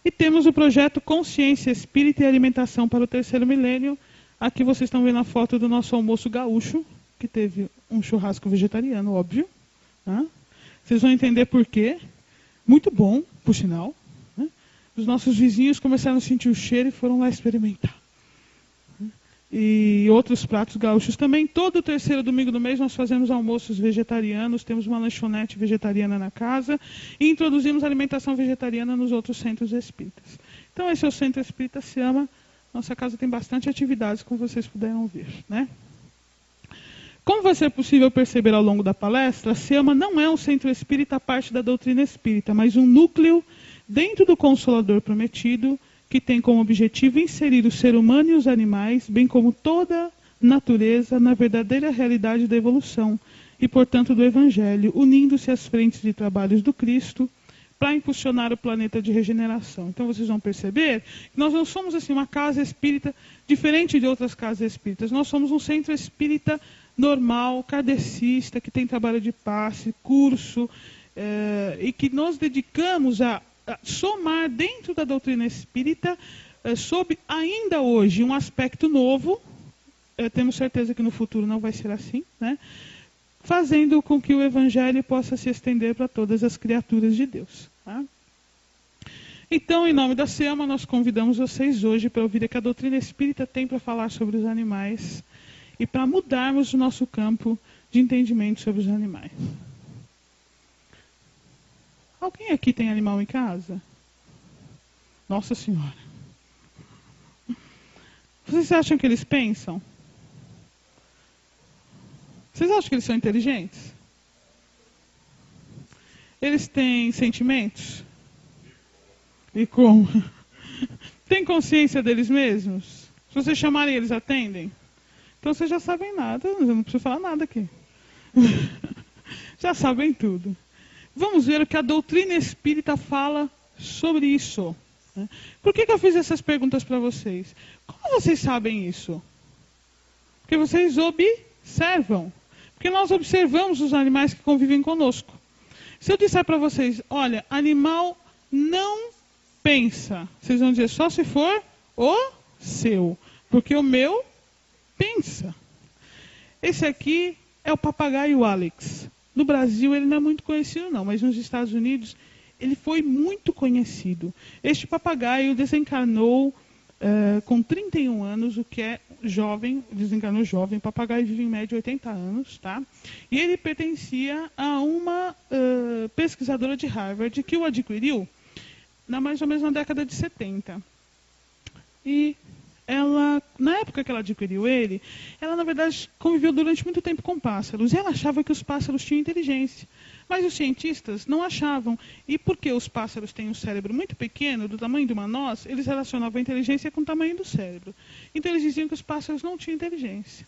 E temos o projeto Consciência Espírita e Alimentação para o Terceiro Milênio. Aqui vocês estão vendo a foto do nosso almoço gaúcho, que teve um churrasco vegetariano, óbvio. Tá? Vocês vão entender por quê. Muito bom, por sinal. Né? Os nossos vizinhos começaram a sentir o cheiro e foram lá experimentar. E outros pratos gaúchos também. Todo o terceiro domingo do mês nós fazemos almoços vegetarianos, temos uma lanchonete vegetariana na casa e introduzimos alimentação vegetariana nos outros centros espíritas. Então esse é o Centro Espírita Seama. Nossa casa tem bastante atividades, como vocês puderam ver. Né? Como vai ser possível perceber ao longo da palestra, a Seama não é um centro espírita à parte da doutrina espírita, mas um núcleo dentro do Consolador Prometido, que tem como objetivo inserir o ser humano e os animais, bem como toda natureza, na verdadeira realidade da evolução e, portanto, do Evangelho, unindo-se às frentes de trabalhos do Cristo para impulsionar o planeta de regeneração. Então, vocês vão perceber que nós não somos assim uma casa espírita diferente de outras casas espíritas. Nós somos um centro espírita normal, kardecista, que tem trabalho de passe, curso, e que nos dedicamos a somar dentro da doutrina espírita, sob ainda hoje um aspecto novo, temos certeza que no futuro não vai ser assim, né? Fazendo com que o Evangelho possa se estender para todas as criaturas de Deus. Tá? Então, em nome da Seama, nós convidamos vocês hoje para ouvir o que a doutrina espírita tem para falar sobre os animais e para mudarmos o nosso campo de entendimento sobre os animais. Alguém aqui tem animal em casa? Nossa Senhora. Vocês acham que eles pensam? Vocês acham que eles são inteligentes? Eles têm sentimentos? E como? Tem consciência deles mesmos? Se vocês chamarem, eles atendem? Então vocês já sabem nada, eu não preciso falar nada aqui. Já sabem tudo. Vamos ver o que a doutrina espírita fala sobre isso. Por que eu fiz essas perguntas para vocês? Como vocês sabem isso? Porque vocês observam. Porque nós observamos os animais que convivem conosco. Se eu disser para vocês, olha, animal não pensa. Vocês vão dizer, só se for o seu. Porque o meu pensa. Esse aqui é o papagaio Alex. No Brasil ele não é muito conhecido não, mas nos Estados Unidos ele foi muito conhecido. Este papagaio desencarnou com 31 anos, o que é jovem, desencarnou jovem. O papagaio vive em média 80 anos, tá? E ele pertencia a uma pesquisadora de Harvard que o adquiriu mais ou menos na década de 70. E ela, na época que ela adquiriu ele, ela na verdade conviveu durante muito tempo com pássaros. E ela achava que os pássaros tinham inteligência. Mas os cientistas não achavam. E porque os pássaros têm um cérebro muito pequeno, do tamanho de uma noz, eles relacionavam a inteligência com o tamanho do cérebro. Então eles diziam que os pássaros não tinham inteligência.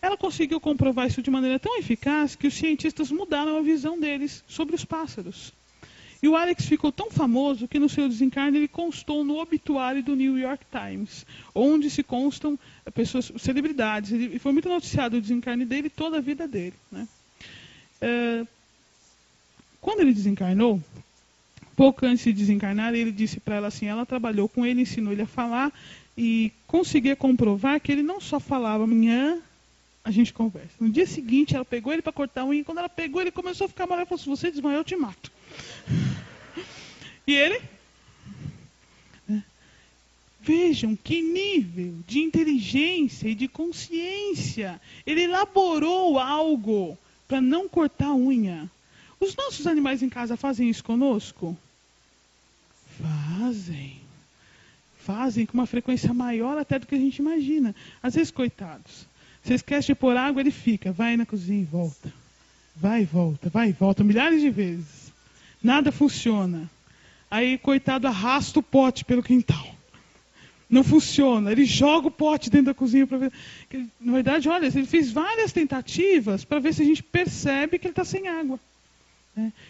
Ela conseguiu comprovar isso de maneira tão eficaz que os cientistas mudaram a visão deles sobre os pássaros. E o Alex ficou tão famoso que no seu desencarne ele constou no obituário do New York Times, onde se constam pessoas, celebridades. E foi muito noticiado o desencarne dele e toda a vida dele, né? Quando ele desencarnou, pouco antes de desencarnar, ele disse para ela assim, ela trabalhou com ele, ensinou ele a falar e conseguia comprovar que ele não só falava, amanhã a gente conversa. No dia seguinte, ela pegou ele para cortar a unha, e quando ela pegou, ele começou a ficar mal, ela falou, se você desmaiar, eu te mato. E ele... Vejam que nível de inteligência e de consciência. Ele elaborou algo para não cortar a unha. Os nossos animais em casa fazem isso conosco? Fazem. Fazem com uma frequência maior até do que a gente imagina. Às vezes, coitados, você esquece de pôr água, ele fica, vai na cozinha e volta. Vai e volta, milhares de vezes. Nada funciona. Aí, coitado, arrasta o pote pelo quintal. Não funciona. Ele joga o pote dentro da cozinha para ver. Na verdade, olha, ele fez várias tentativas para ver se a gente percebe que ele está sem água.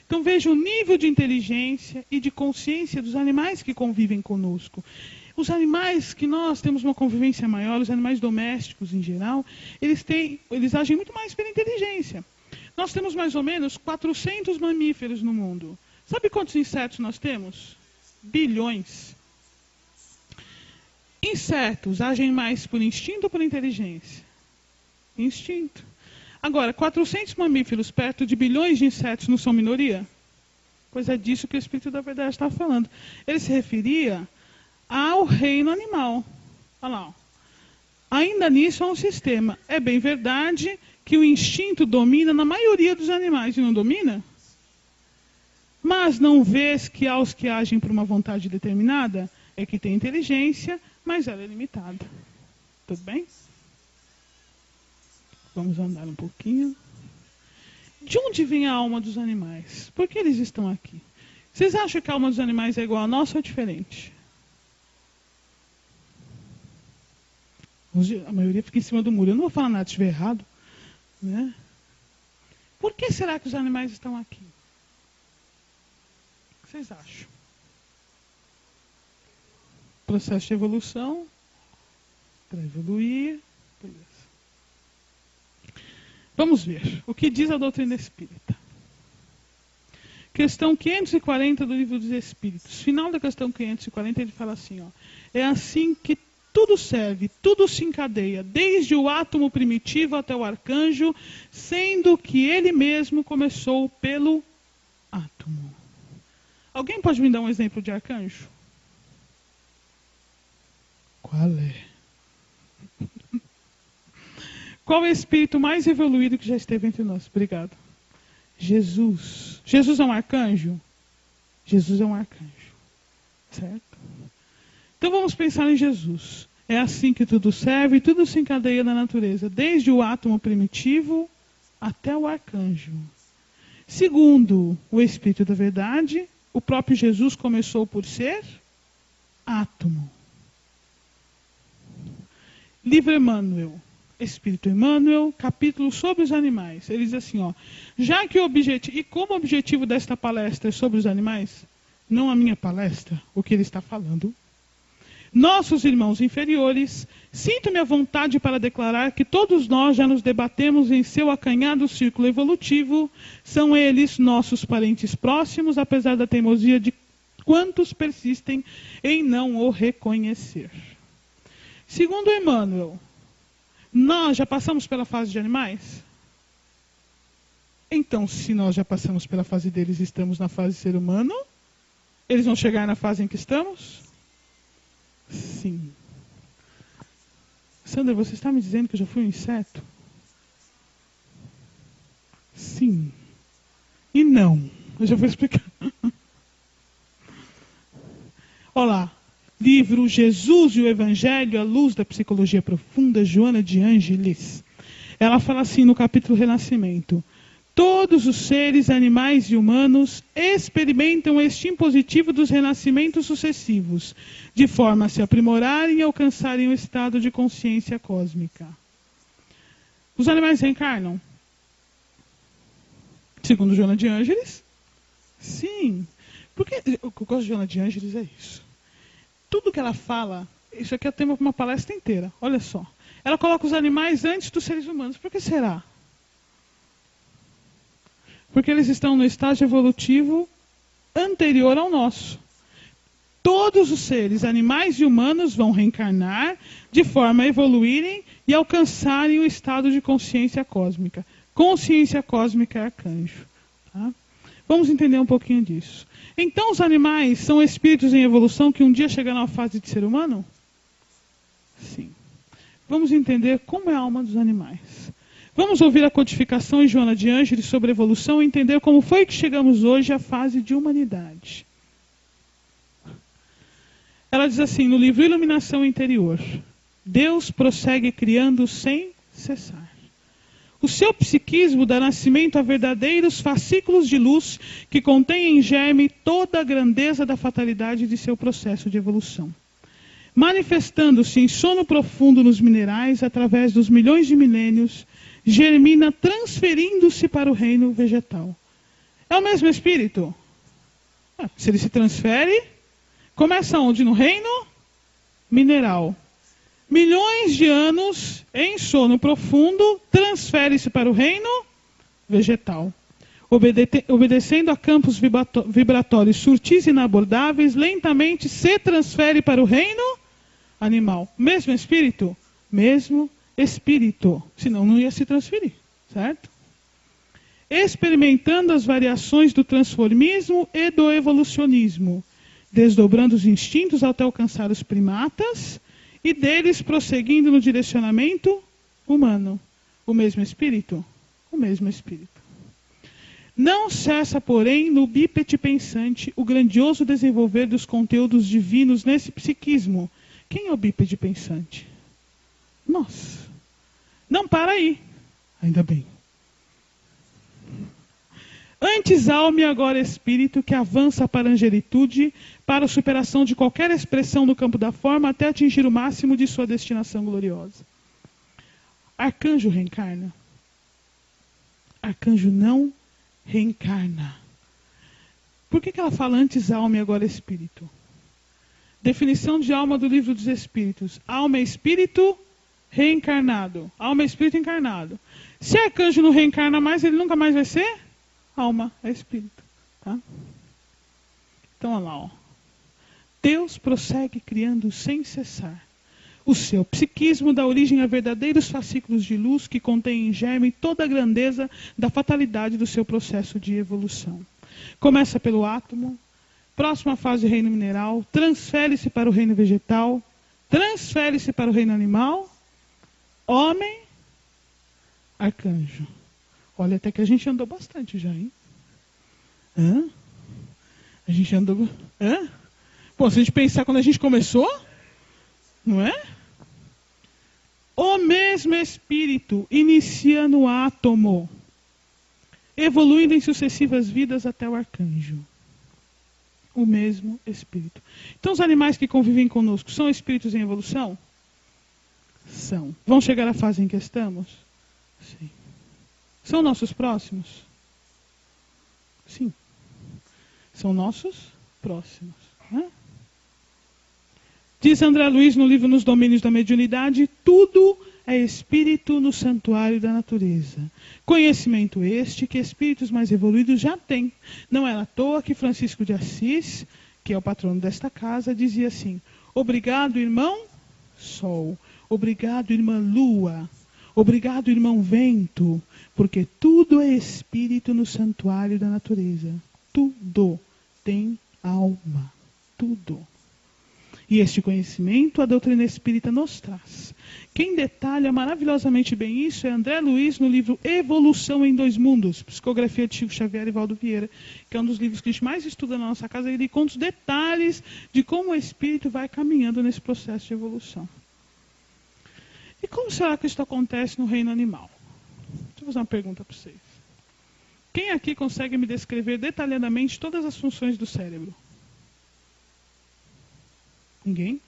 Então veja o nível de inteligência e de consciência dos animais que convivem conosco. Os animais que nós temos uma convivência maior, os animais domésticos em geral, eles agem muito mais pela inteligência. Nós temos mais ou menos 400 mamíferos no mundo. Sabe quantos insetos nós temos? Bilhões. Insetos agem mais por instinto ou por inteligência? Instinto. Agora, 400 mamíferos perto de bilhões de insetos não são minoria? Pois é disso que o Espírito da Verdade está falando. Ele se referia ao reino animal. Olha lá. Ainda nisso há um sistema. É bem verdade que o instinto domina na maioria dos animais e não domina? Mas não vês que há os que agem por uma vontade determinada? É que tem inteligência, mas ela é limitada. Tudo bem? Vamos andar um pouquinho. De onde vem a alma dos animais? Por que eles estão aqui? Vocês acham que a alma dos animais é igual a nossa ou diferente? A maioria fica em cima do muro. Eu não vou falar nada se estiver errado. Né? Por que será que os animais estão aqui? O que vocês acham? Processo de evolução. Para evoluir. Beleza. Vamos ver o que diz a doutrina espírita. Questão 540 do Livro dos Espíritos. Final da questão 540 ele fala assim, ó, é assim que tudo serve, tudo se encadeia, desde o átomo primitivo até o arcanjo, sendo que ele mesmo começou pelo átomo. Alguém pode me dar um exemplo de arcanjo? Qual é? Qual é o espírito mais evoluído que já esteve entre nós? Obrigado. Jesus. Jesus é um arcanjo? Jesus é um arcanjo. Certo? Então vamos pensar em Jesus. É assim que tudo serve e tudo se encadeia na natureza, desde o átomo primitivo até o arcanjo. Segundo o Espírito da Verdade, o próprio Jesus começou por ser átomo. Livro Emmanuel. Espírito Emmanuel, capítulo sobre os animais. Ele diz assim, ó, já que o objetivo, e como o objetivo desta palestra é sobre os animais, não a minha palestra, o que ele está falando, nossos irmãos inferiores, sinto-me à vontade para declarar que todos nós já nos debatemos em seu acanhado círculo evolutivo, são eles nossos parentes próximos, apesar da teimosia de quantos persistem em não o reconhecer. Segundo Emmanuel, Nós já passamos pela fase de animais? Então, se nós já passamos pela fase deles e estamos na fase ser humano, eles vão chegar na fase em que estamos? Sim. Sandra, você está me dizendo que eu já fui um inseto? Sim. E não. Eu já vou explicar. Olá. Livro Jesus e o Evangelho à luz da psicologia profunda, Joana de Ângeles. Ela fala assim no capítulo Renascimento. Todos os seres, animais e humanos experimentam este impositivo dos renascimentos sucessivos, de forma a se aprimorarem e alcançarem o estado de consciência cósmica. Os animais reencarnam? Segundo Joana de Ângeles? Sim. Porque eu gosto de Joana de Ângeles é isso. Tudo que ela fala, isso aqui é tema para uma palestra inteira, olha só. Ela coloca os animais antes dos seres humanos. Por que será? Porque eles estão no estágio evolutivo anterior ao nosso. Todos os seres, animais e humanos, vão reencarnar de forma a evoluírem e alcançarem o estado de consciência cósmica. Consciência cósmica é arcanjo. Tá? Vamos entender um pouquinho disso. Então os animais são espíritos em evolução que um dia chegarão à fase de ser humano? Sim. Vamos entender como é a alma dos animais. Vamos ouvir a codificação de Joana de Ângeles sobre evolução e entender como foi que chegamos hoje à fase de humanidade. Ela diz assim, no livro Iluminação Interior, Deus prossegue criando sem cessar. O seu psiquismo dá nascimento a verdadeiros fascículos de luz que contêm em germe toda a grandeza da fatalidade de seu processo de evolução. Manifestando-se em sono profundo nos minerais através dos milhões de milênios, germina transferindo-se para o reino vegetal. É o mesmo espírito? Se ele se transfere, começa onde? No reino mineral. Milhões de anos em sono profundo, transfere-se para o reino vegetal. Obedecendo a campos vibratórios surtis e inabordáveis, lentamente se transfere para o reino animal. Mesmo espírito? Mesmo espírito. Senão não ia se transferir, certo? Experimentando as variações do transformismo e do evolucionismo, desdobrando os instintos até alcançar os primatas, e deles prosseguindo no direcionamento humano. O mesmo espírito? O mesmo espírito. Não cessa, porém, no bípede pensante o grandioso desenvolver dos conteúdos divinos nesse psiquismo. Quem é o bípede pensante? Nós. Não para aí. Ainda bem. Antes alma e agora espírito que avança para a angelitude, para a superação de qualquer expressão no campo da forma, até atingir o máximo de sua destinação gloriosa. Arcanjo reencarna? Arcanjo não reencarna. Por que ela fala antes alma e agora espírito? Definição de alma do Livro dos Espíritos. Alma é espírito reencarnado. Alma é espírito encarnado. Se arcanjo não reencarna mais, ele nunca mais vai ser? Alma é espírito. Tá? Então, olha lá. Ó. Deus prossegue criando sem cessar. O seu psiquismo dá origem a verdadeiros fascículos de luz que contêm em germe toda a grandeza da fatalidade do seu processo de evolução. Começa pelo átomo, próxima fase reino mineral, transfere-se para o reino vegetal, transfere-se para o reino animal, homem, arcanjo. Olha, até que a gente andou bastante já, hein? Hã? A gente andou... Hã? Pô, se a gente pensar quando a gente começou, não é? O mesmo espírito inicia no átomo, evoluindo em sucessivas vidas até o arcanjo. O mesmo espírito. Então, os animais que convivem conosco são espíritos em evolução? São. Vão chegar à fase em que estamos? Sim. São nossos próximos? Sim. São nossos próximos. Né? Diz André Luiz no livro Nos Domínios da Mediunidade, tudo é espírito no santuário da natureza. Conhecimento este que espíritos mais evoluídos já têm. Não é à toa que Francisco de Assis, que é o patrono desta casa, dizia assim, obrigado, irmão Sol. Obrigado, irmã Lua. Obrigado, irmão vento, porque tudo é espírito no santuário da natureza. Tudo tem alma. Tudo. E este conhecimento a doutrina espírita nos traz. Quem detalha maravilhosamente bem isso é André Luiz no livro Evolução em Dois Mundos, psicografia de Chico Xavier e Valdo Vieira, que é um dos livros que a gente mais estuda na nossa casa. Ele conta os detalhes de como o espírito vai caminhando nesse processo de evolução. E como será que isso acontece no reino animal? Deixa eu fazer uma pergunta para vocês. Quem aqui consegue me descrever detalhadamente todas as funções do cérebro? Ninguém?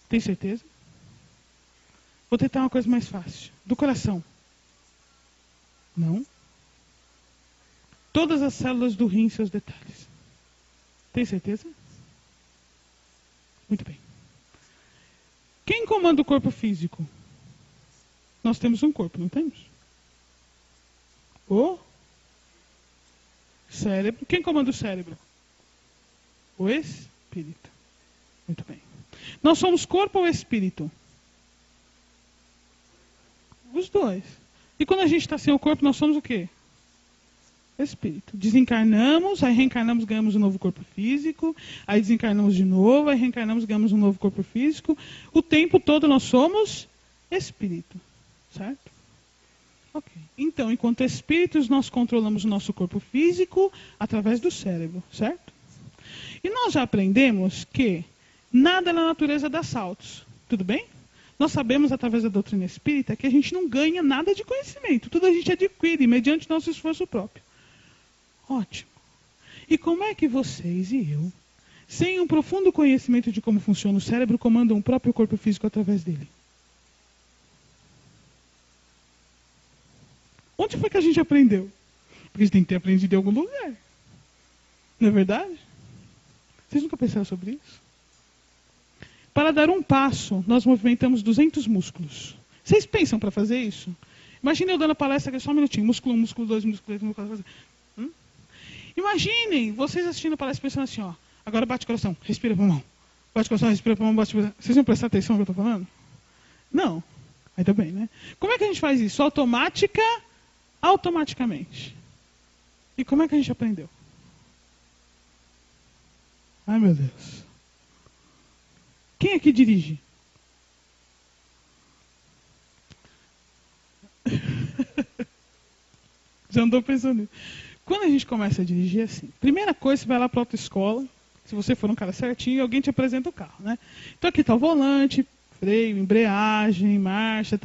Tem certeza? Vou tentar uma coisa mais fácil. Do coração? Não. Todas as células do rim, seus detalhes. Tem certeza? Muito bem. Quem comanda o corpo físico? Nós temos um corpo, não temos? O cérebro. Quem comanda o cérebro? O espírito. Muito bem. Nós somos corpo ou espírito? Os dois. E quando a gente está sem o corpo, nós somos o quê? Espírito. Desencarnamos, aí reencarnamos, ganhamos um novo corpo físico, aí desencarnamos de novo, aí reencarnamos, ganhamos um novo corpo físico. O tempo todo nós somos espírito. Certo? Ok. Então, enquanto espíritos, nós controlamos o nosso corpo físico através do cérebro. Certo? E nós já aprendemos que nada na natureza dá saltos. Tudo bem? Nós sabemos, através da doutrina espírita, que a gente não ganha nada de conhecimento. Tudo a gente adquire mediante nosso esforço próprio. Ótimo. E como é que vocês e eu, sem um profundo conhecimento de como funciona o cérebro, comandam o próprio corpo físico através dele? Onde foi que a gente aprendeu? Porque a gente tem que ter aprendido em algum lugar. Não é verdade? Vocês nunca pensaram sobre isso? Para dar um passo, nós movimentamos 200 músculos. Vocês pensam para fazer isso? Imaginem eu dando palestra aqui, só um minutinho. Músculo 1, músculo 2, músculo 3, músculo 4. Imaginem vocês assistindo a palestra pensando assim, ó. Agora bate o coração, respira pulmão. Bate o coração, respira pulmão, bate o coração. Vocês vão prestar atenção no que eu estou falando? Não. Ainda bem, né? Como é que a gente faz isso? Automaticamente. E como é que a gente aprendeu? Ai, meu Deus. Quem aqui dirige? Já andou pensando nisso. Quando a gente começa a dirigir assim, primeira coisa, você vai lá para a autoescola, se você for um cara certinho, alguém te apresenta o carro, né? Então aqui está o volante, freio, embreagem, marcha,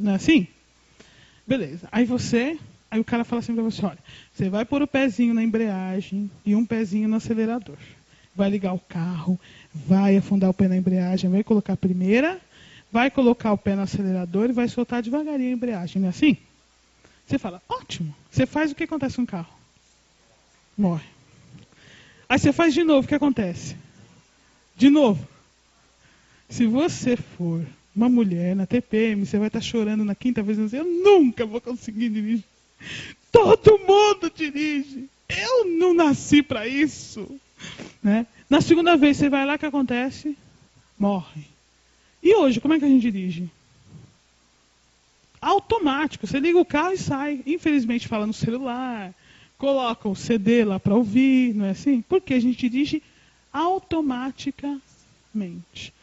não é assim? Beleza. Aí o cara fala assim para você, olha, você vai pôr o pezinho na embreagem e um pezinho no acelerador. Vai ligar o carro, vai afundar o pé na embreagem, vai colocar a primeira, vai colocar o pé no acelerador e vai soltar devagarinho a embreagem, não é assim? Você fala, ótimo. Você faz, o que acontece com o carro? Morre. Aí você faz de novo, o que acontece? De novo. Se você for uma mulher na TPM, você vai estar chorando na quinta vez, dizendo, eu nunca vou conseguir dirigir. Todo mundo dirige. Eu não nasci para isso. Né? Na segunda vez, você vai lá, o que acontece? Morre. E hoje, como é que a gente dirige? Automático. Você liga o carro e sai. Infelizmente, fala no celular, coloca o CD lá para ouvir, não é assim? Porque a gente dirige automaticamente.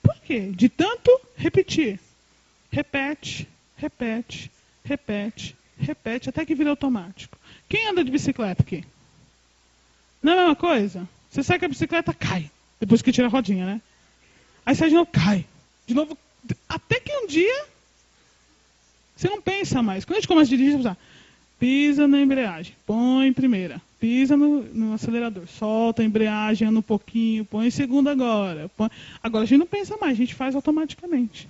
Por quê? De tanto repetir. Repete, repete, repete, repete, até que vira automático. Quem anda de bicicleta aqui? Não é a mesma coisa? Você sai com a bicicleta, cai. Depois que tira a rodinha, né? Aí sai de novo, cai. De novo, até que um dia, você não pensa mais. Quando a gente começa a dirigir, você pisa na embreagem, põe primeira. Pisa no acelerador, solta a embreagem, anda um pouquinho, põe segunda agora. Agora a gente não pensa mais, a gente faz automaticamente.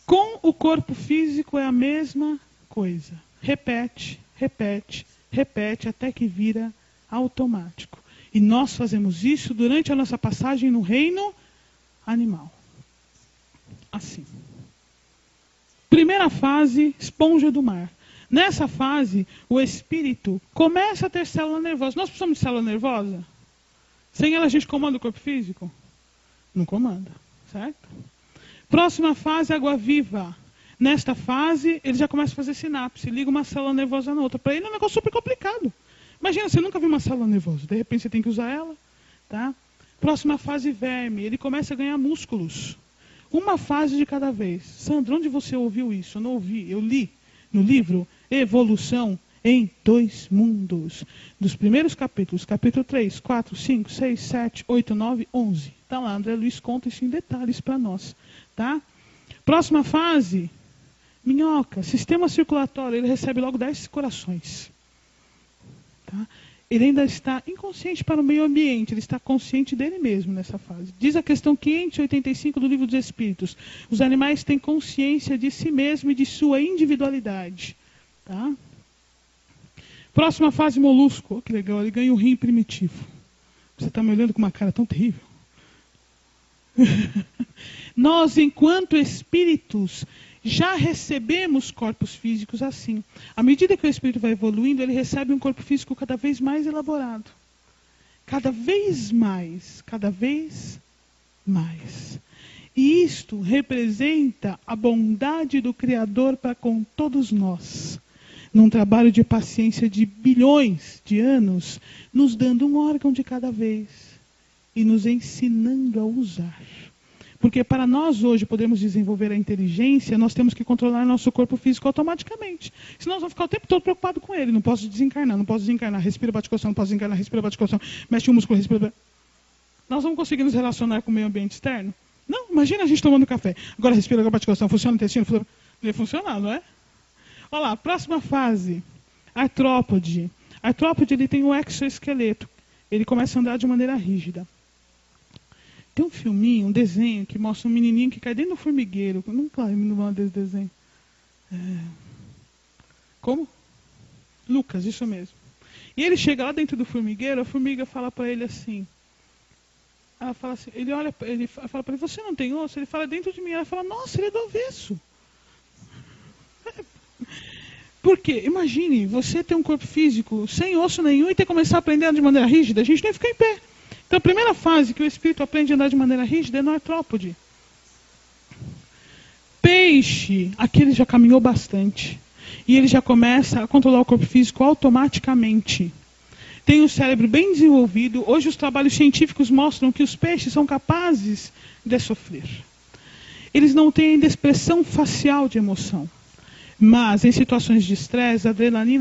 Com o corpo físico é a mesma coisa. Repete, repete, repete, até que vira automático. E nós fazemos isso durante a nossa passagem no reino animal. Assim. Primeira fase, esponja do mar. Nessa fase, o espírito começa a ter célula nervosa. Nós precisamos de célula nervosa? Sem ela a gente comanda o corpo físico? Não comanda, certo? Próxima fase, água-viva. Nesta fase, ele já começa a fazer sinapse, liga uma célula nervosa na outra. Para ele é um negócio super complicado. Imagina, você nunca viu uma célula nervosa, de repente você tem que usar ela. Tá? Próxima fase, verme. Ele começa a ganhar músculos. Uma fase de cada vez. Sandra, onde você ouviu isso? Eu não ouvi, eu li no livro Evolução em 2 Mundos. Dos primeiros capítulos, capítulo 3, 4, 5, 6, 7, 8, 9, 11. Está lá, André Luiz conta isso em detalhes para nós. Tá? Próxima fase, minhoca, sistema circulatório, ele recebe logo 10 corações. Tá? Ele ainda está inconsciente para o meio ambiente, ele está consciente dele mesmo nessa fase. Diz a questão 585 do Livro dos Espíritos. Os animais têm consciência de si mesmo e de sua individualidade. Tá? Próxima fase, molusco. Oh, que legal, ele ganha o rim primitivo. Você está me olhando com uma cara tão terrível. Nós, enquanto espíritos, já recebemos corpos físicos assim. À medida que o espírito vai evoluindo, ele recebe um corpo físico cada vez mais elaborado. Cada vez mais, cada vez mais. E isto representa a bondade do Criador para com todos nós. Num trabalho de paciência de bilhões de anos, nos dando um órgão de cada vez e nos ensinando a usar. Porque para nós hoje podermos desenvolver a inteligência, nós temos que controlar nosso corpo físico automaticamente. Senão nós vamos ficar o tempo todo preocupados com ele. Não posso desencarnar, não posso desencarnar. Respira, bate coração, não posso desencarnar. Respira, bate coração. Mexe o músculo, respira. Nós vamos conseguir nos relacionar com o meio ambiente externo? Não, imagina a gente tomando café. Agora respira, agora bate coração. Funciona o intestino? Não ia funcionar, não é? Olha lá, próxima fase. Artrópode. Artrópode, ele tem um exoesqueleto. Ele começa a andar de maneira rígida. Tem um filminho, um desenho, que mostra um menininho que cai dentro do formigueiro. Eu nunca lembro o nome desse desenho. Como? Lucas, isso mesmo. E ele chega lá dentro do formigueiro, a formiga fala para ele assim. Ela fala assim, ele olha, ele fala para ele, você não tem osso? Ele fala, dentro de mim. Ela fala, nossa, ele é do avesso. Por quê? Imagine, você ter um corpo físico sem osso nenhum e ter que começar a aprender de maneira rígida, a gente nem fica em pé. Então a primeira fase que o espírito aprende a andar de maneira rígida é no artrópode. Peixe, aqui ele já caminhou bastante. E ele já começa a controlar o corpo físico automaticamente. Tem o cérebro bem desenvolvido. Hoje os trabalhos científicos mostram que os peixes são capazes de sofrer. Eles não têm ainda expressão facial de emoção. Mas em situações de estresse, a adrenalina